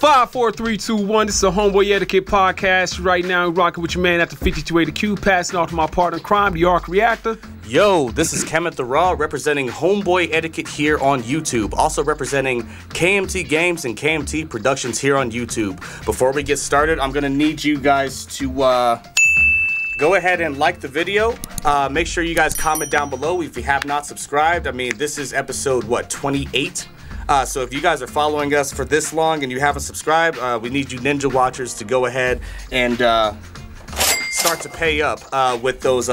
5, 4, 3, 2, 1. This is a Homeboy Etiquette podcast. Right now, rocking with your man at the 5280Q, passing off to my partner in crime, the Arc Reactor. Yo, this is Kemet the Raw, representing Homeboy Etiquette here on YouTube. Also representing KMT Games and KMT Productions here on YouTube. Before we get started, I'm going to need you guys to go ahead and like the video. Make sure you guys comment down below if you have not subscribed. I mean, this is episode, 28? So if you guys are following us for this long and you haven't subscribed, we need you Ninja Watchers to go ahead and start to pay up with those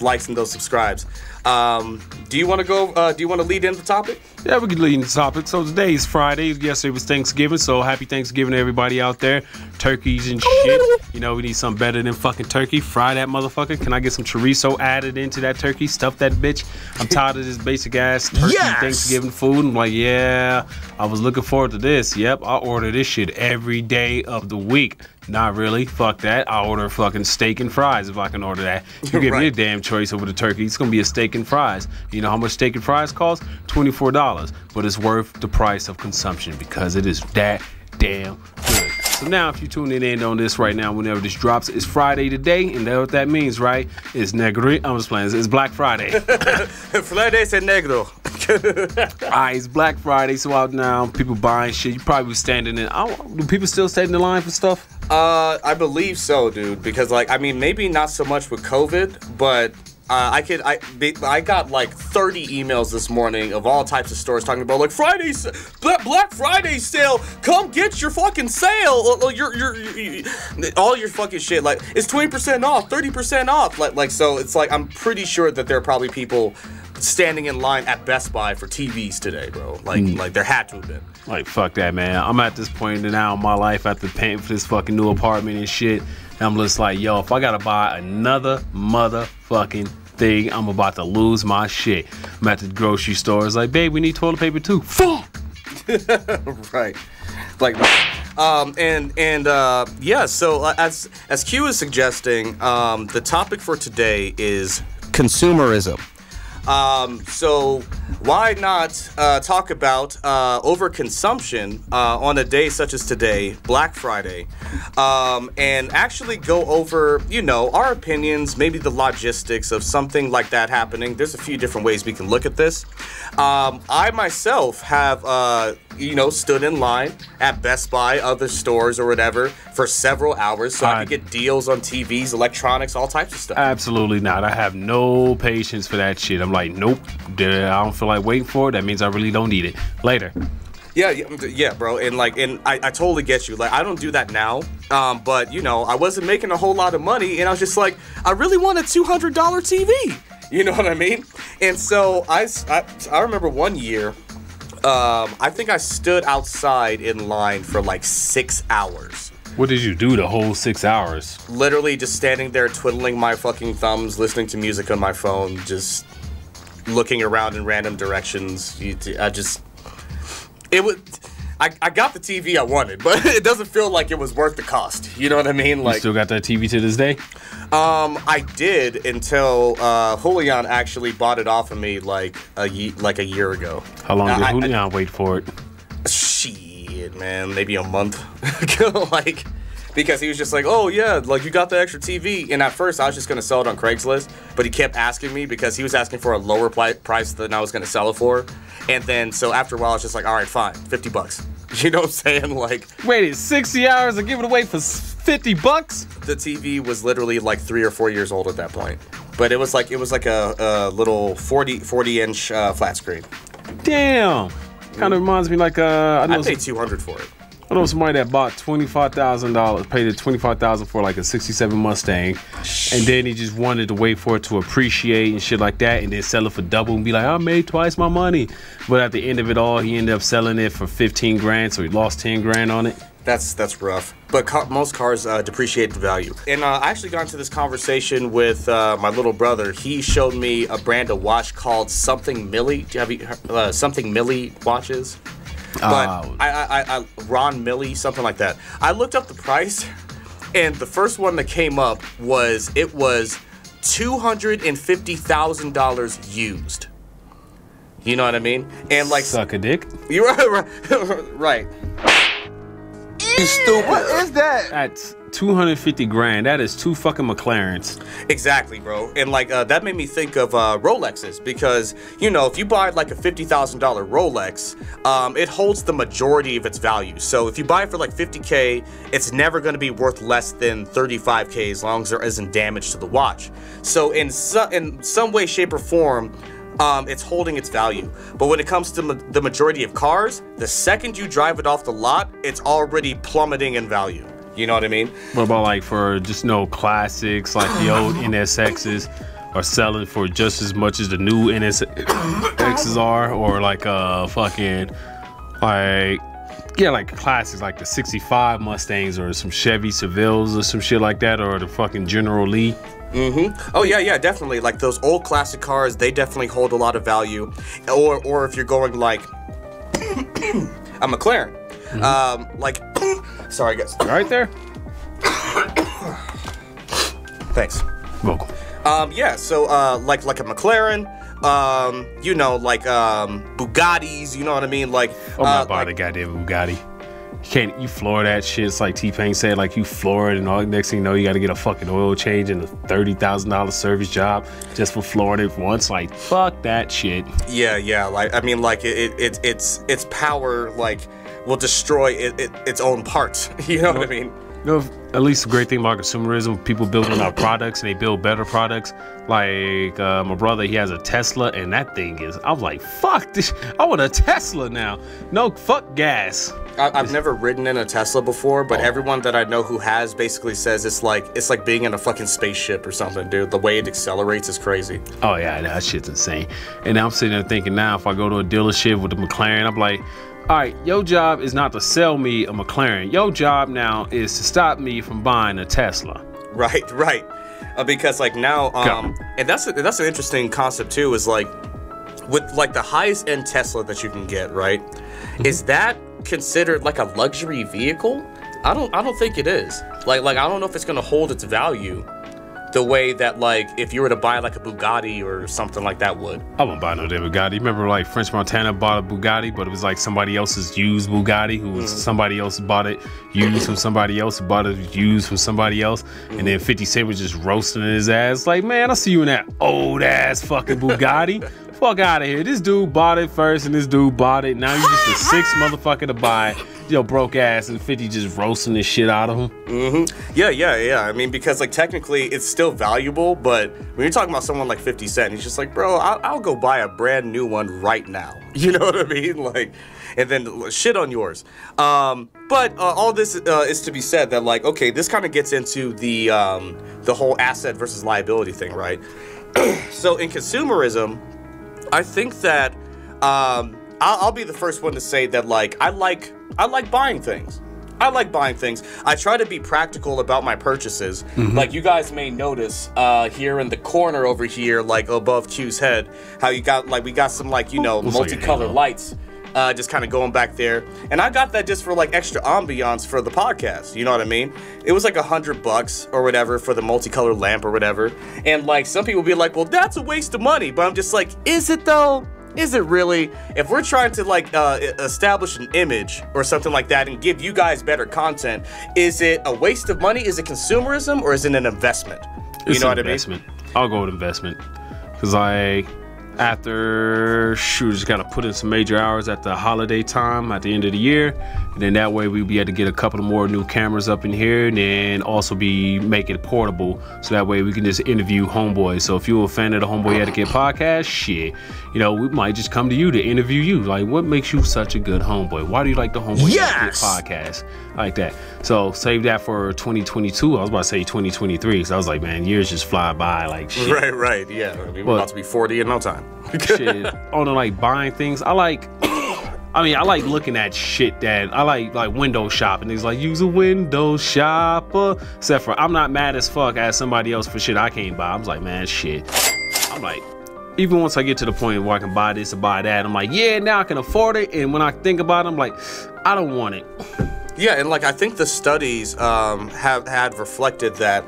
likes and those subscribes. Do you want to go? Do you want to lead in the topic? Yeah, we can lead in the topic. So today is Friday. Yesterday was Thanksgiving, so happy Thanksgiving to everybody out there. Turkeys and shit. You know, we need something better than fucking turkey. Fry that motherfucker. Can I get some chorizo added into that turkey? Stuff that bitch. I'm tired of this basic ass turkey Thanksgiving food. I'm like, yeah, I was looking forward to this. Yep, I order this shit every day of the week. Not really. Fuck that. I'll order fucking steak and fries if I can order that. You give me a damn choice over the turkey. It's gonna be a steak and fries. You know how much steak and fries cost? $24. But it's worth the price of consumption because it is that damn good. So now if you're tuning in on this right now, whenever this drops, it's Friday today, and that's what that means, right? It's negro. I'm just playing. It's Black Friday. Friday se negro. Alright, it's Black Friday, so out now, people buying shit. You probably was standing in. Do people still stand in line for stuff? I believe so, dude. Because, like, I mean, maybe not so much with COVID, but I got like 30 emails this morning of all types of stores talking about like Black Friday sale. Come get your fucking sale. All your fucking shit. Like, it's 20% off, 30% off. Like, so it's like, I'm pretty sure that there are probably people standing in line at Best Buy for TVs today, bro. Like there had to have been. Like, fuck that, man. I'm at this point now in my life after paying for this fucking new apartment and shit. And I'm just like, yo, if I gotta buy another motherfucking thing, I'm about to lose my shit. I'm at the grocery store. It's like, babe, we need toilet paper too. Fuck. Right. Like, yeah. So as Q is suggesting, the topic for today is consumerism. So why not talk about overconsumption on a day such as today, Black Friday, and actually go over, you know, our opinions, maybe the logistics of something like that happening. There's a few different ways we can look at this. I myself have, you know, stood in line at Best Buy, other stores or whatever for several hours so I could get deals on TVs, electronics, all types of stuff. Absolutely not. I have no patience for that shit. I'm like, nope, I don't feel like waiting for it. That means I really don't need it. Later. Yeah, bro, and I totally get you. Like, I don't do that now, but, you know, I wasn't making a whole lot of money, and I was just like, I really want a $200 TV. You know what I mean? And so I remember one year, I think I stood outside in line for like 6 hours. What did you do the whole 6 hours? Literally just standing there twiddling my fucking thumbs, listening to music on my phone, just looking around in random directions. I got the TV I wanted, but it doesn't feel like it was worth the cost. You know what I mean? Like, you still got that TV to this day? I did until Julian actually bought it off of me like a year ago. How long did Julian wait for it? Shit, man, maybe a month. Like, because he was just like, oh yeah, like, you got the extra TV. And at first I was just gonna sell it on Craigslist, but he kept asking me because he was asking for a lower price than I was gonna sell it for. And then, so after a while, I was just like, all right, fine, $50. You know what I'm saying? Like, wait, 60 hours to give it away for $50? The TV was literally like 3 or 4 years old at that point, but it was like a little 40-inch flat screen. Damn, kind of reminds me like I paid $200 for it. I know somebody that bought $25,000, paid it $25,000 for like a '67 Mustang, and then he just wanted to wait for it to appreciate and shit like that, and then sell it for double and be like, I made twice my money. But at the end of it all, he ended up selling it for 15 grand, so he lost 10 grand on it. That's rough. But most cars depreciate the value. And I actually got into this conversation with my little brother. He showed me a brand of watch called Something Millie. Have you heard Something Millie watches? But I Ron Millie, something like that. I looked up the price, and the first one that came up was $250,000 used. You know what I mean? And like, suck a dick. You're right. You stupid. What is that? That's 250 grand. That is 2 fucking McLarens. Exactly, bro. And like that made me think of Rolexes because you know if you buy like a $50,000 Rolex, it holds the majority of its value. So if you buy it for like $50K, it's never going to be worth less than $35K as long as there isn't damage to the watch. So in some way, shape, or form, it's holding its value. But when it comes to the majority of cars, the second you drive it off the lot, it's already plummeting in value. You know what I mean? What about like for just classics like the old NSXs are selling for just as much as the new NSXs are, or like fucking like classics like the 65 Mustangs or some Chevy Sevilles or some shit like that, or the fucking General Lee. Oh yeah, definitely. Like those old classic cars, they definitely hold a lot of value. Or if you're going like a McLaren, like sorry guys. Right there. Thanks. Welcome. Yeah. So like a McLaren, you know, like Bugattis. You know what I mean? Like I'm not buying a goddamn Bugatti. You floor that shit. It's like T-Pain said, like you floor it, and all next thing you know, you got to get a fucking oil change and a $30,000 service job just for flooring it once. Like fuck that shit. Yeah. Like I mean, like its power like will destroy its own parts. You know what I mean? You know, at least the great thing about consumerism, people building our products and they build better products. Like my brother, he has a Tesla, and that thing is, I was like, fuck this, I want a Tesla now. No, fuck gas. I've never ridden in a Tesla before, but everyone that I know who has basically says it's like being in a fucking spaceship or something, dude. The way it accelerates is crazy. Oh yeah, that shit's insane. And now I'm sitting there thinking, now if I go to a dealership with a McLaren, I'm like, all right, your job is not to sell me a McLaren. Your job now is to stop me from buying a Tesla. Right. Because like now, and that's an interesting concept too. Is like with like the highest end Tesla that you can get, right? Is that considered like a luxury vehicle? I don't think it is. Like I don't know if it's gonna hold its value the way that like if you were to buy like a Bugatti or something like that would. I won't buy no damn Bugatti. Remember like French Montana bought a Bugatti, but it was like somebody else's used Bugatti who was somebody else bought it used from somebody else who bought it used from somebody else. And then 50 Cent was just roasting his ass like, man, I see you in that old ass fucking Bugatti. Fuck out of here. This dude bought it first and this dude bought it. Now you're just the sixth motherfucker to buy. Yo, broke ass, and 50 just roasting this shit out of him. Yeah. I mean, because like technically it's still valuable, but when you're talking about someone like 50 Cent, he's just like, bro, I'll go buy a brand new one right now. You know what I mean? Like, and then shit on yours. But all this is to be said that like, okay, this kind of gets into the whole asset versus liability thing, right? So in consumerism, I think that I'll be the first one to say that like I like buying things. I like buying things. I try to be practical about my purchases. Like you guys may notice here in the corner over here, like above Q's head, how you got like we got some like, you know, multicolored lights just kind of going back there. And I got that just for like extra ambiance for the podcast. You know what I mean? It was like $100 or whatever for the multicolored lamp or whatever. And like some people be like, well, that's a waste of money. But I'm just like, is it though? Is it really? If we're trying to like establish an image or something like that and give you guys better content, is it a waste of money? Is it consumerism or is it an investment? You know what I mean? I'll go with investment. Because just got to put in some major hours at the holiday time at the end of the year, and then that way we'll be able to get a couple of more new cameras up in here, and then also be making it portable, so that way we can just interview homeboys. So if you're a fan of the Homeboy Etiquette podcast, shit, you know, we might just come to you to interview you. Like, what makes you such a good homeboy? Why do you like the Homeboy Etiquette podcast? Like that. So save that for 2022. I was about to say 2023, because I was like, man, years just fly by like shit. Right. Yeah, I mean, we're about to be 40 in no time. Shit, on the like buying things, I like looking at shit that I like window shopping. It's like, use a window shopper. Except for I'm not mad as fuck at somebody else for shit I can't buy. I'm like, man, shit. I'm like, even once I get to the point where I can buy this or buy that, I'm like, yeah, now I can afford it. And when I think about it, I'm like, I don't want it. Yeah, and like I think the studies have had reflected that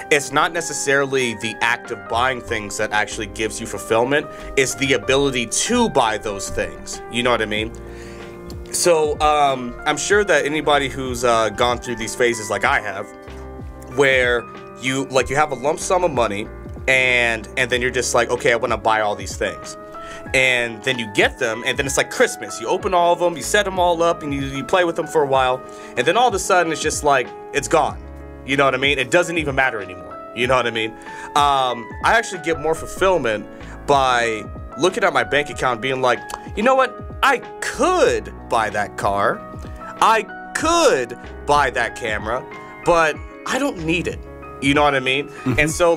it's not necessarily the act of buying things that actually gives you fulfillment. It's the ability to buy those things. You know what I mean? So I'm sure that anybody who's gone through these phases like I have, where you have a lump sum of money, and then you're just like, okay, I want to buy all these things. And then you get them, and then it's like Christmas. You open all of them, you set them all up, and you play with them for a while, and then all of a sudden it's just like, it's gone. You know what I mean? It doesn't even matter anymore. You know what I mean? I actually get more fulfillment by looking at my bank account and being like, you know what? I could buy that car. I could buy that camera, but I don't need it. You know what I mean? Mm-hmm. And so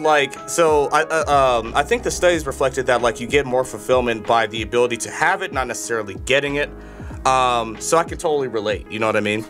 I think the studies reflected that like you get more fulfillment by the ability to have it, not necessarily getting it. So I can totally relate. You know what I mean?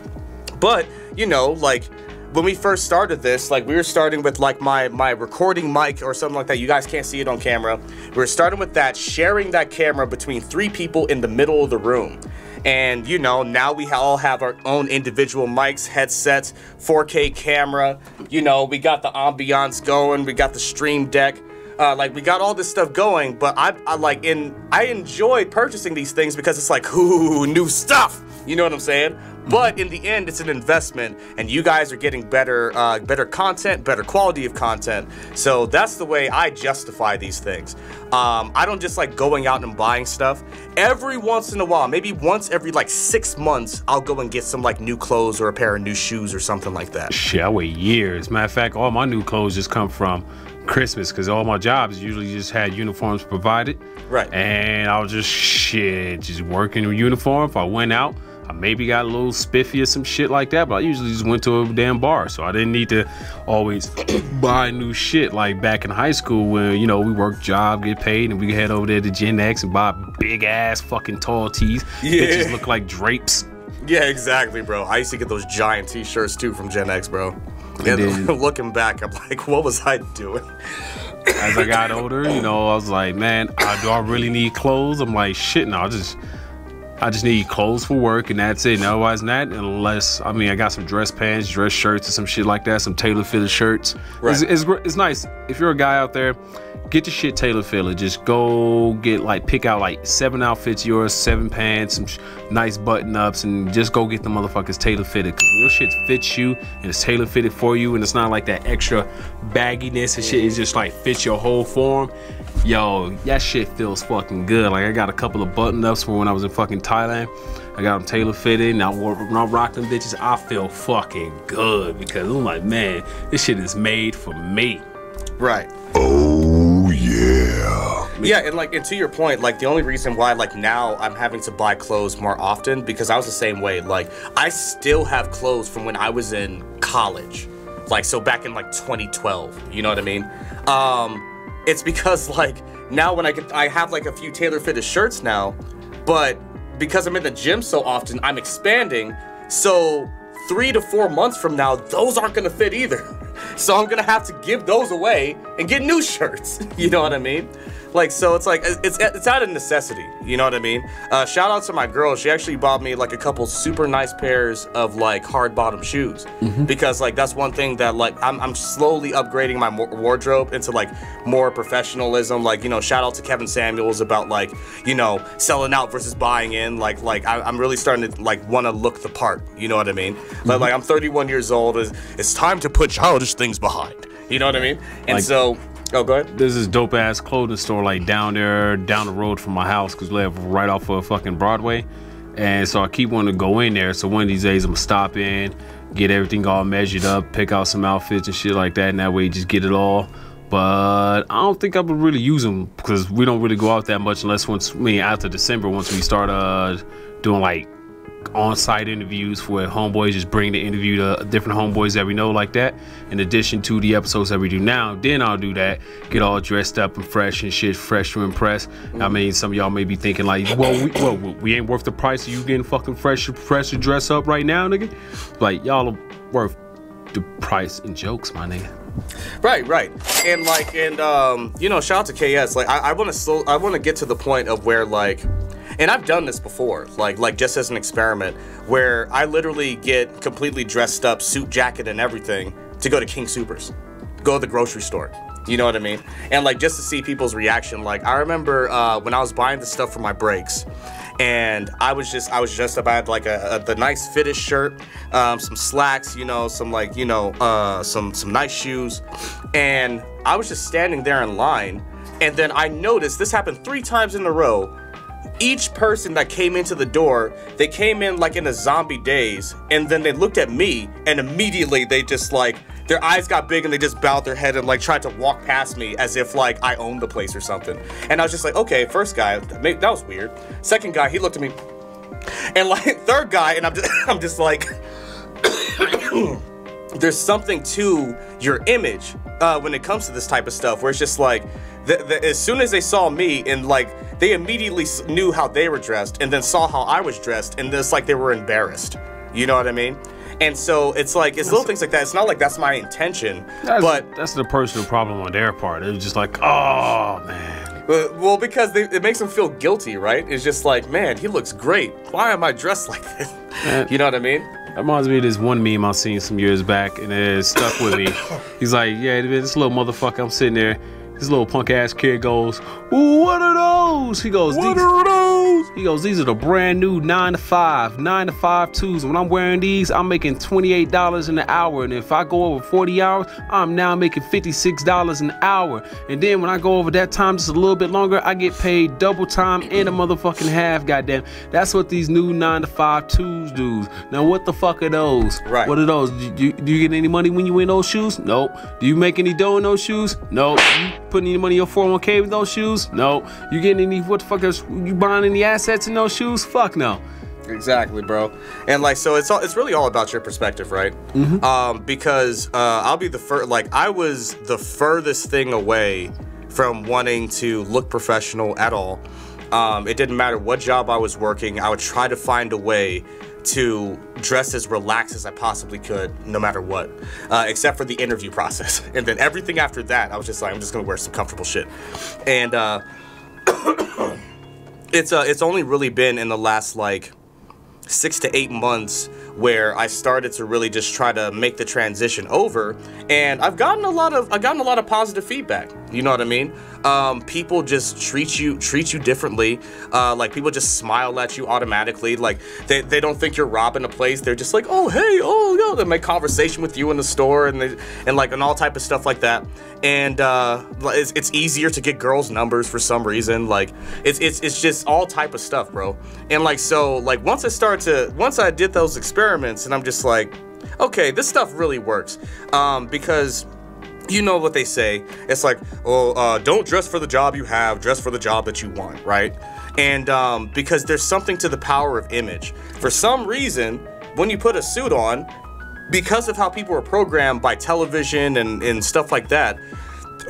But you know, like when we first started this, like we were starting with like my recording mic or something like that. You guys can't see it on camera. We were starting with that, sharing that camera between 3 people in the middle of the room. And, you know, now we all have our own individual mics, headsets, 4K camera. You know, we got the ambiance going. We got the stream deck. Like, we got all this stuff going. But I enjoyed purchasing these things because it's like, ooh, new stuff. You know what I'm saying? But in the end, it's an investment, and you guys are getting better content, better quality of content. So that's the way I justify these things. I don't just like going out and buying stuff. Every once in a while, maybe once every like 6 months, I'll go and get some like new clothes or a pair of new shoes or something like that. Shit, I wait years. Matter of fact, all my new clothes just come from Christmas because all my jobs usually just had uniforms provided. Right. And I was just working in uniform. If I went out, I maybe got a little spiffy or some shit like that, but I usually just went to a damn bar, so I didn't need to always buy new shit like back in high school when, you know, we worked job, get paid, and we could head over there to Gen X and buy big ass fucking tall tees. Yeah. Bitches look like drapes. Yeah, exactly, bro. I used to get those giant t-shirts too from Gen X, bro. And then, looking back, I'm like, what was I doing? As I got older, you know, I was like, man, do I really need clothes? I'm like, shit, no, I just need clothes for work, and that's it. And otherwise than that, unless, I mean, I got some dress pants, dress shirts, and some shit like that, some tailor-fitted shirts. Right. It's nice. If you're a guy out there, get your shit tailor-fitted. Just go pick out like 7 outfits yours, 7 pants, some nice button-ups, and just go get the motherfuckers tailor-fitted. Because when your shit fits you, and it's tailor-fitted for you, and it's not like that extra bagginess and shit, it just like fits your whole form. Yo, that shit feels fucking good. Like, I got a couple of button-ups from when I was in fucking Thailand. I got them tailor-fitted. Now, when I rock them bitches, I feel fucking good because I'm like, man, this shit is made for me. Right. Oh, yeah. Yeah, and to your point, like, the only reason why, like, now I'm having to buy clothes more often, because I was the same way. Like, I still have clothes from when I was in college. Like, so back in, like, 2012. You know what I mean? It's because like now when I have like a few tailor-fitted shirts now, but because I'm in the gym so often, I'm expanding. So 3 to 4 months from now, those aren't gonna fit either. So I'm gonna have to give those away and get new shirts. You know what I mean? Like, so it's like, it's out of necessity. You know what I mean? Shout out to my girl. She actually bought me like a couple super nice pairs of like hard bottom shoes. Mm-hmm. Because like, that's one thing that like, I'm slowly upgrading my wardrobe into like more professionalism. Like, you know, shout out to Kevin Samuels about like, you know, selling out versus buying in. Like I'm really starting to like want to look the part. You know what I mean? Mm-hmm. Like I'm 31 years old. It's time to put childish things behind. You know what I mean? And like, so... Oh, go ahead. There's this dope ass clothing store like down the road from my house because we live right off of fucking Broadway. And so I keep wanting to go in there. So one of these days I'm gonna stop in, get everything all measured up, pick out some outfits and shit like that. And that way just get it all. But I don't think I would really use them because we don't really go out that much unless after December, once we start doing like on-site interviews where homeboys just bring the interview to different homeboys that we know like that, in addition to the episodes that we do now. Then I'll do that, get all dressed up and fresh and shit, fresh to impress. I mean, some of y'all may be thinking like, well, we ain't worth the price of you getting fucking fresh to dress up right now, nigga. Like, y'all are worth the price in jokes, my nigga. Right. And you know, shout out to KS. Like, I want to get to the point of where like, and I've done this before, like just as an experiment, where I literally get completely dressed up, suit jacket and everything, to go to King Soopers, go to the grocery store. You know what I mean? And like just to see people's reaction. Like I remember when I was buying the stuff for my breaks, and I was just about like the nice fitted shirt, some slacks, you know, some like, you know, some nice shoes, and I was just standing there in line, and then I noticed this happened 3 times in a row. Each person that came into the door, they came in like in a zombie daze, and then they looked at me, and immediately they just like, their eyes got big and they just bowed their head and like tried to walk past me as if like I owned the place or something. And I was just like, okay, first guy, that was weird. Second guy, he looked at me, and like third guy, and I'm just like, there's something to your image when it comes to this type of stuff, where it's just like, as soon as they saw me, and like they immediately knew how they were dressed, and then saw how I was dressed, and it's like they were embarrassed. You know what I mean? And so it's like, it's little things like that. It's not like that's my intention, but that's the personal problem on their part. It was just like, oh man. Well, because it makes them feel guilty, right? It's just like, man, he looks great. Why am I dressed like this? Man, you know what I mean? That reminds me of this one meme I seen some years back, and it stuck with me. He's like, yeah, this little motherfucker, I'm sitting there. This little punk ass kid goes, what are those? He goes, what are those? He goes, these are the brand new 9 to 5 twos. When I'm wearing these, I'm making $28 an hour. And if I go over 40 hours, I'm now making $56 an hour. And then when I go over that time just a little bit longer, I get paid double time and a motherfucking half, goddamn. That's what these new 9 to 5 twos do. Now, what the fuck are those? Right. What are those? Do you get any money when you win those shoes? Nope. Do you make any dough in those shoes? Nope. You putting any money in your 401k with those shoes? No. You getting any, what the fuck is, you buying any assets in those shoes? Fuck no. Exactly, bro. And like, so it's really all about your perspective, right? Because I'll be the first, like, I was the furthest thing away from wanting to look professional at all. It didn't matter what job I was working, I would try to find a way to dress as relaxed as I possibly could, no matter what, except for the interview process. And then everything after that, I was just like, I'm just gonna wear some comfortable shit. And it's only really been in the last like 6 to 8 months where I started to really just try to make the transition over, and I've gotten a lot of positive feedback. You know what I mean? People just treat you differently. Like, people just smile at you automatically. Like, they don't think you're robbing a place. They're just like, oh, hey, oh, yo. They make conversation with you in the store, and all type of stuff like that. And it's easier to get girls' numbers for some reason. Like, it's just all type of stuff, bro. And like, so like, once I did those experiments, and I'm just like, okay, this stuff really works. Because you know what they say, it's like, oh, don't dress for the job you have, dress for the job that you want, right? And because there's something to the power of image. For some reason, when you put a suit on, because of how people are programmed by television and stuff like that,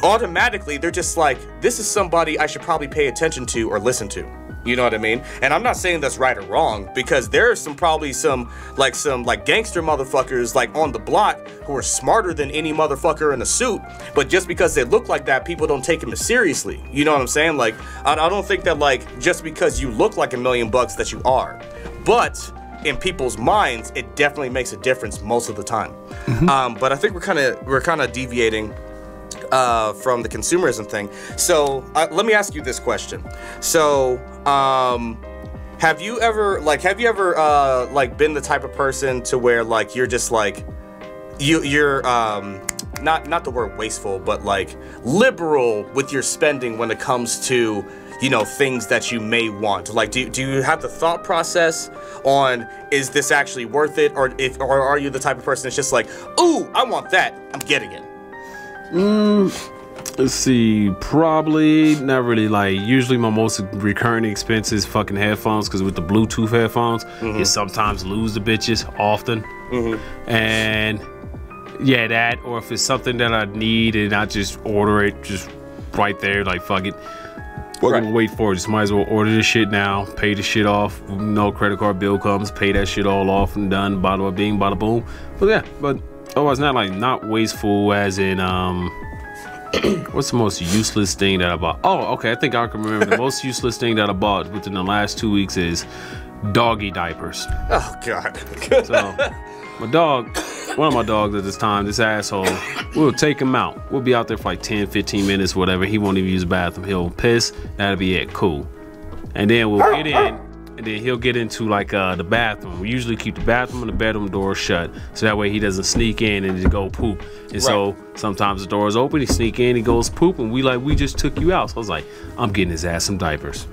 automatically they're just like, this is somebody I should probably pay attention to or listen to. You know what I mean? And I'm not saying that's right or wrong, because there are probably some gangster motherfuckers like on the block who are smarter than any motherfucker in a suit, but just because they look like that, people don't take them as seriously. You know what I'm saying? Like, I don't think that like just because you look like $1 million that you are, but in people's minds, it definitely makes a difference most of the time. But I think we're kind of deviating from the consumerism thing. So let me ask you this question. So have you ever like been the type of person to where like you're just like you're not the word wasteful, but like liberal with your spending when it comes to, you know, things that you may want? Like, do you have the thought process on, is this actually worth it, or are you the type of person that's just like, ooh, I want that, I'm getting it? Let's see, probably not really. Like, usually my most recurring expense is fucking headphones, because with the Bluetooth headphones, you sometimes lose the bitches often. And yeah, that, or if it's something that I need and I just order it just right there, like, fuck it, what can we wait for? Just might as well order this shit now, pay the shit off, no credit card bill comes, pay that shit all off and done, bada bing, bada boom. But yeah, but otherwise not wasteful as in, what's the most useless thing that I bought? Oh, okay, I think I can remember. The most useless thing that I bought within the last 2 weeks is doggy diapers. Oh, God. So, my dog, one of my dogs at this time, this asshole, we'll take him out. We'll be out there for like 10, 15 minutes, whatever. He won't even use the bathroom. He'll piss. That'll be it. Cool. And then we'll get in. And and then he'll get into like the bathroom. We usually keep the bathroom and the bedroom door shut, so that way he doesn't sneak in and just go poop. And so sometimes the door is open, he sneak in, he goes poop, and we just took you out. So I was like, I'm getting his ass some diapers.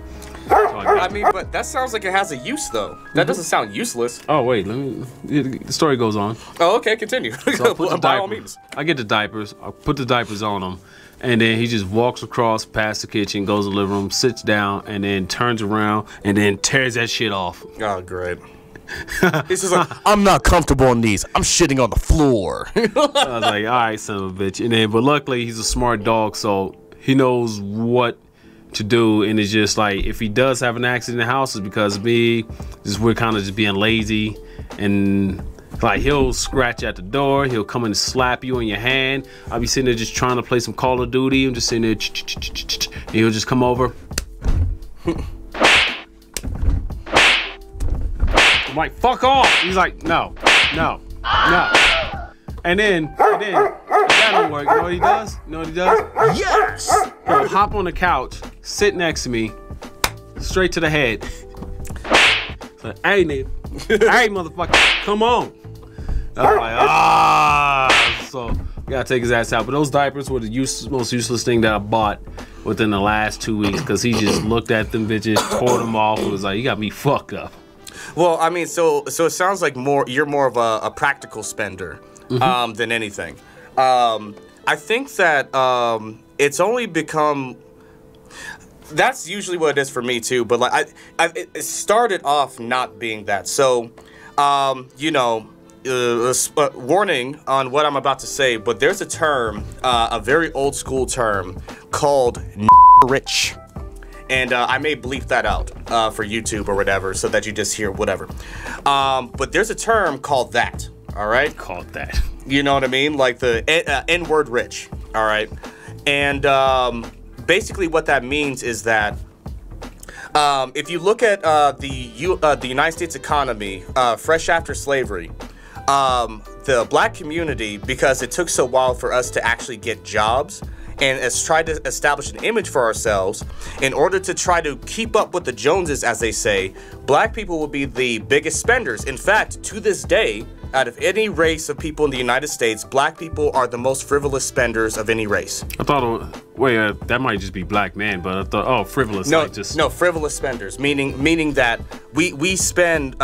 I mean, but that sounds like it has a use, though. That doesn't sound useless. Oh wait, the story goes on. Oh, okay, continue. So By all means. I get the diapers. I put the diapers on him, and then he just walks across past the kitchen, goes to the living room, sits down, and then turns around and then tears that shit off. Oh, great. He's just like, I'm not comfortable in these. I'm shitting on the floor. I was like, all right, son of a bitch. And then, but luckily, he's a smart dog, so he knows what to do. And it's just like, if he does have an accident in the house, it's because of me. We're kind of just being lazy, and like he'll scratch at the door, he'll come and slap you in your hand. I'll be sitting there just trying to play some Call of Duty. I'm just sitting there, and he'll just come over. I'm like, fuck off. He's like, no. And then that don't work. You know what he does? Yes! He'll hop on the couch, sit next to me, straight to the head. So, hey, nigga. Hey, motherfucker. Come on. I'm like, So, we gotta take his ass out. But those diapers were the most useless thing that I bought within the last 2 weeks, because he just looked at them bitches, tore them off, and was like, you got me fucked up. Well, I mean, so it sounds like you're more of a practical spender than anything. I think that it's only become. That's usually what it is for me too. But like, it started off not being that. So, warning on what I'm about to say. But there's a term, a very old school term called rich. And I may bleep that out for YouTube or whatever, so that you just hear whatever. But there's a term called that, all right? Called that. You know what I mean? Like the N-word rich, all right? And basically what that means is that if you look at the United States economy, fresh after slavery, the black community, because it took so while for us to actually get jobs, and has tried to establish an image for ourselves in order to try to keep up with the Joneses, as they say, black people will be the biggest spenders. In fact, to this day, out of any race of people in the United States, black people are the most frivolous spenders of any race. I thought, that might just be black man, but I thought, frivolous. No, like just... no, frivolous spenders, meaning that we spend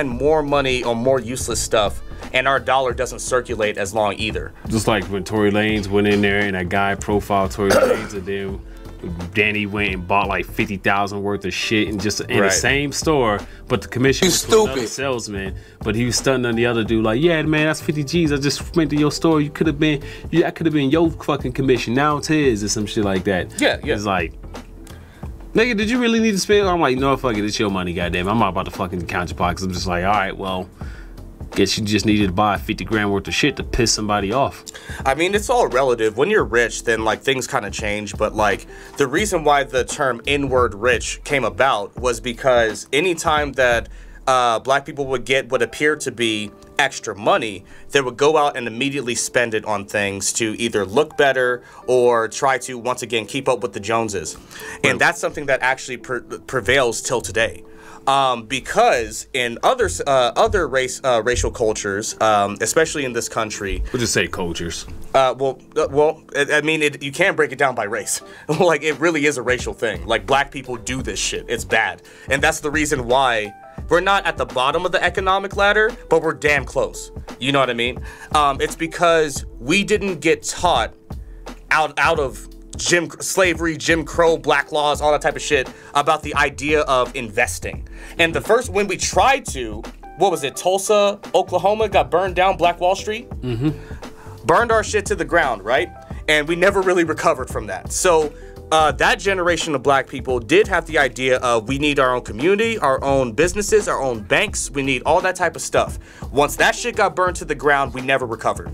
more money on more useless stuff, and our dollar doesn't circulate as long either. Just like when Tory Lanez went in there and that guy profiled Tory Lanez, and then Danny went and bought like 50,000 worth of shit in the same store, but the commission was to another salesman, but he was stunting on the other dude like, yeah man, that's 50 G's I just went to your store. That could have been your fucking commission. Now it's his, or some shit like that. Yeah. It's like, nigga, did you really need to spend? I'm like, no, fuck it, it's your money, goddamn. I'm not about to fucking count your pockets. I'm just like, all right, well, guess you just needed to buy 50 grand worth of shit to piss somebody off. I mean, it's all relative. When you're rich, then like things kind of change. But like the reason why the term N-word rich came about was because anytime that black people would get what appeared to be extra money, they would go out and immediately spend it on things to either look better or try to once again keep up with the Joneses. And that's something that actually prevails till today. Because in other racial cultures, especially in this country, we'll just say cultures. I mean, you can't break it down by race. Like, it really is a racial thing. Like, black people do this shit. It's bad, and that's the reason why we're not at the bottom of the economic ladder, but we're damn close. You know what I mean? It's because we didn't get taught out of slavery, Jim Crow, black laws, all that type of shit about the idea of investing. And the first, when we tried to, what was it, Tulsa, Oklahoma, got burned down, Black Wall Street? Burned our shit to the ground, right? And we never really recovered from that. So that generation of black people did have the idea of we need our own community, our own businesses, our own banks. We need all that type of stuff. Once that shit got burned to the ground, we never recovered.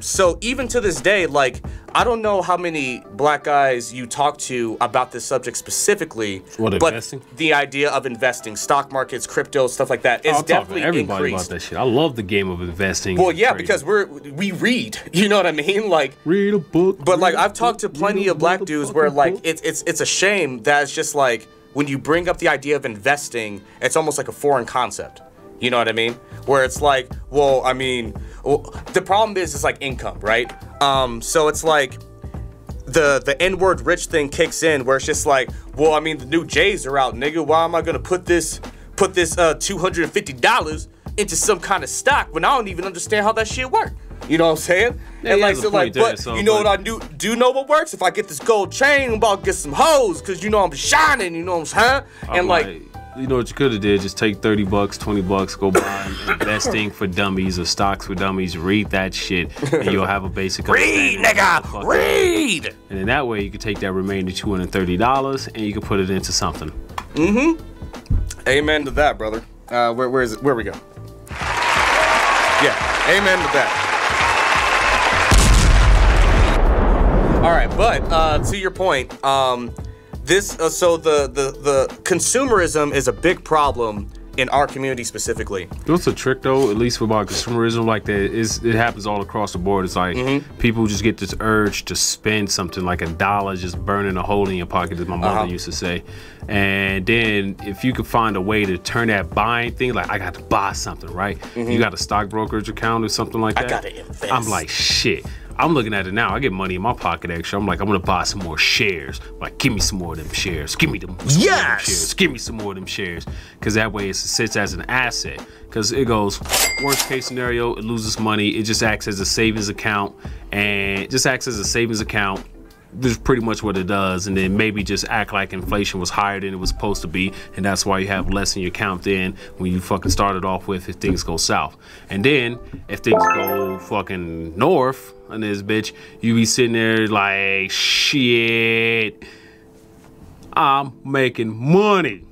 So even to this day, like, I don't know how many black guys you talk to about this subject specifically, but investing? The idea of investing, stock markets, crypto, stuff like that, is definitely everybody increased. About that shit. I love the game of investing. Well, yeah, because we read, you know what I mean? Like, read a book. But like, I've talked to plenty of black dudes where like it's a shame that it's just like when you bring up the idea of investing, it's almost like a foreign concept. You know what I mean? Where it's like, well, I mean, the problem is it's like income, right? So it's like the N-word rich thing kicks in, where it's just like, well, I mean, the new J's are out, nigga. Why am I gonna put this $250 into some kind of stock when I don't even understand how that shit works? You know what I'm saying? Yeah, and like, so like, but you know what I do know what works? If I get this gold chain, I'm about to get some hoes, cause you know I'm shining. You know what I'm saying? And like, you know what you could have did? Just take $30, $20, go buy investing for dummies or stocks for dummies. Read that shit, and you'll have a basic read, nigga, read. And then that way you can take that remaining $230 and you can put it into something. Amen to that, brother. Where is it? Where we go? Yeah, amen to that. All right, but to your point, this so the consumerism is a big problem in our community specifically. What's a trick though, at least about consumerism like that, is it happens all across the board. It's like people just get this urge to spend something like $1 just burning a hole in your pocket, as my mother used to say. And then if you could find a way to turn that buying thing, like I got to buy something, right? You got a stock brokerage account or something like that. I gotta invest. I'm like, shit. I'm looking at it now. I get money in my pocket extra. I'm like, I'm gonna buy some more shares. Like, give me some more of them shares. Give me them. Shares. Give me some more of them shares. Because that way it sits as an asset. Because it goes, worst case scenario, it loses money. It just acts as a savings account. And it just acts as a savings account. This is pretty much what it does. And then maybe just act like inflation was higher than it was supposed to be. And that's why you have less in your account then when you fucking started off with if things go south. And then if things go fucking north on this bitch, you be sitting there like, shit, I'm making money.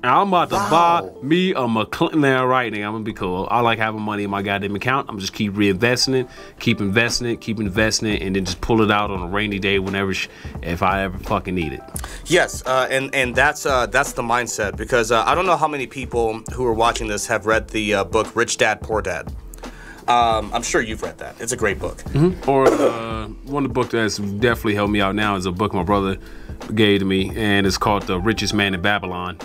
And I'm about to buy me a McLaren. Now, right now, I'm gonna be cool. I like having money in my goddamn account. I'm just keep reinvesting it, keep investing it, and then just pull it out on a rainy day whenever, if I ever fucking need it. Yes, and that's the mindset, because I don't know how many people who are watching this have read the book Rich Dad Poor Dad. I'm sure you've read that. It's a great book. Or one of the books that's definitely helped me out now is a book my brother gave to me, and it's called The Richest Man in Babylon.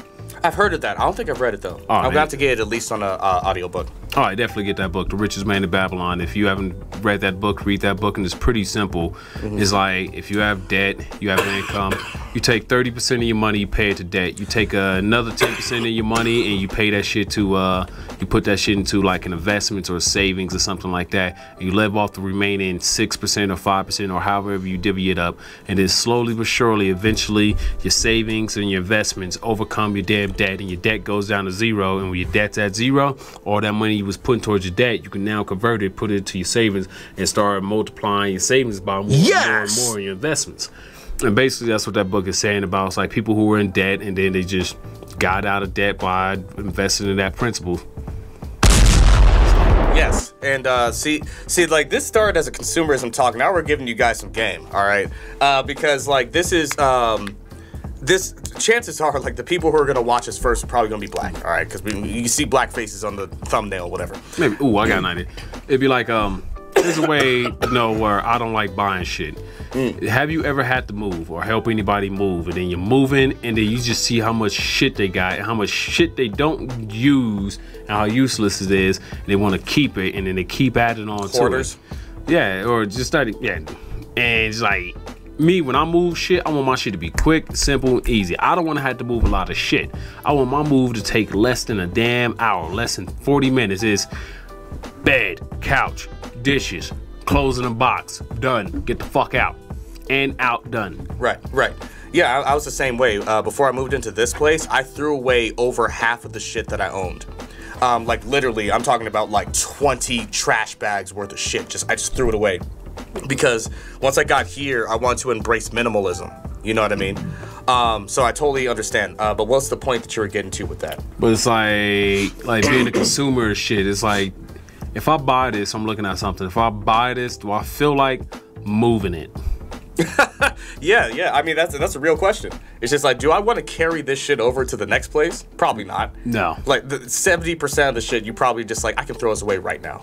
I've heard of that. I don't think I've read it though. I'm gonna have to get it at least on an audiobook. All right, definitely get that book, The Richest Man in Babylon. If you haven't read that book, read that book, and it's pretty simple. It's like, if you have debt, you have income, you take 30% of your money, you pay it to debt. You take another 10% of your money and you pay that shit to, you put that shit into like an investment or savings or something like that. You live off the remaining 6% or 5% or however you divvy it up. And then slowly but surely, eventually, your savings and your investments overcome your damn debt, and your debt goes down to zero. And when your debt's at zero, all that money you was putting towards your debt, you can now convert it, put it to your savings, and start multiplying your savings by more and more in your investments. And basically that's what that book is saying about. It's like people who were in debt and then they just got out of debt by investing in that principle. Yes, and see, like this started as a consumerism talk. Now we're giving you guys some game, all right? Because like this is this, chances are like the people who are gonna watch us first are probably gonna be black, all right? Because you see black faces on the thumbnail, whatever. Maybe. Ooh, I got an idea. It'd be like there's a way to know where I don't like buying shit. Have you ever had to move or help anybody move, and then you're moving and then you just see how much shit they got and how much shit they don't use and how useless it is, and they want to keep it, and then they keep adding on Hoarders. to it. Yeah, or just starting, yeah. And it's like, me, when I move shit, I want my shit to be quick, simple, and easy. I don't want to have to move a lot of shit. I want my move to take less than a damn hour, less than 40 minutes. It's bed, couch, dishes, clothes in a box, done. Get the fuck out. And out, done. Right. Yeah, I was the same way. Before I moved into this place, I threw away over half of the shit that I owned. Like literally, I'm talking about like 20 trash bags worth of shit. I just threw it away. Because once I got here, I wanted to embrace minimalism. You know what I mean? So I totally understand. But what's the point that you were getting to with that? But it's like being a consumer shit. It's like, if I buy this, I'm looking at something. If I buy this, do I feel like moving it? Yeah. I mean, that's a real question. It's just like, do I want to carry this shit over to the next place? Probably not. No. Like 70% of the shit, you probably just like, I can throw this away right now.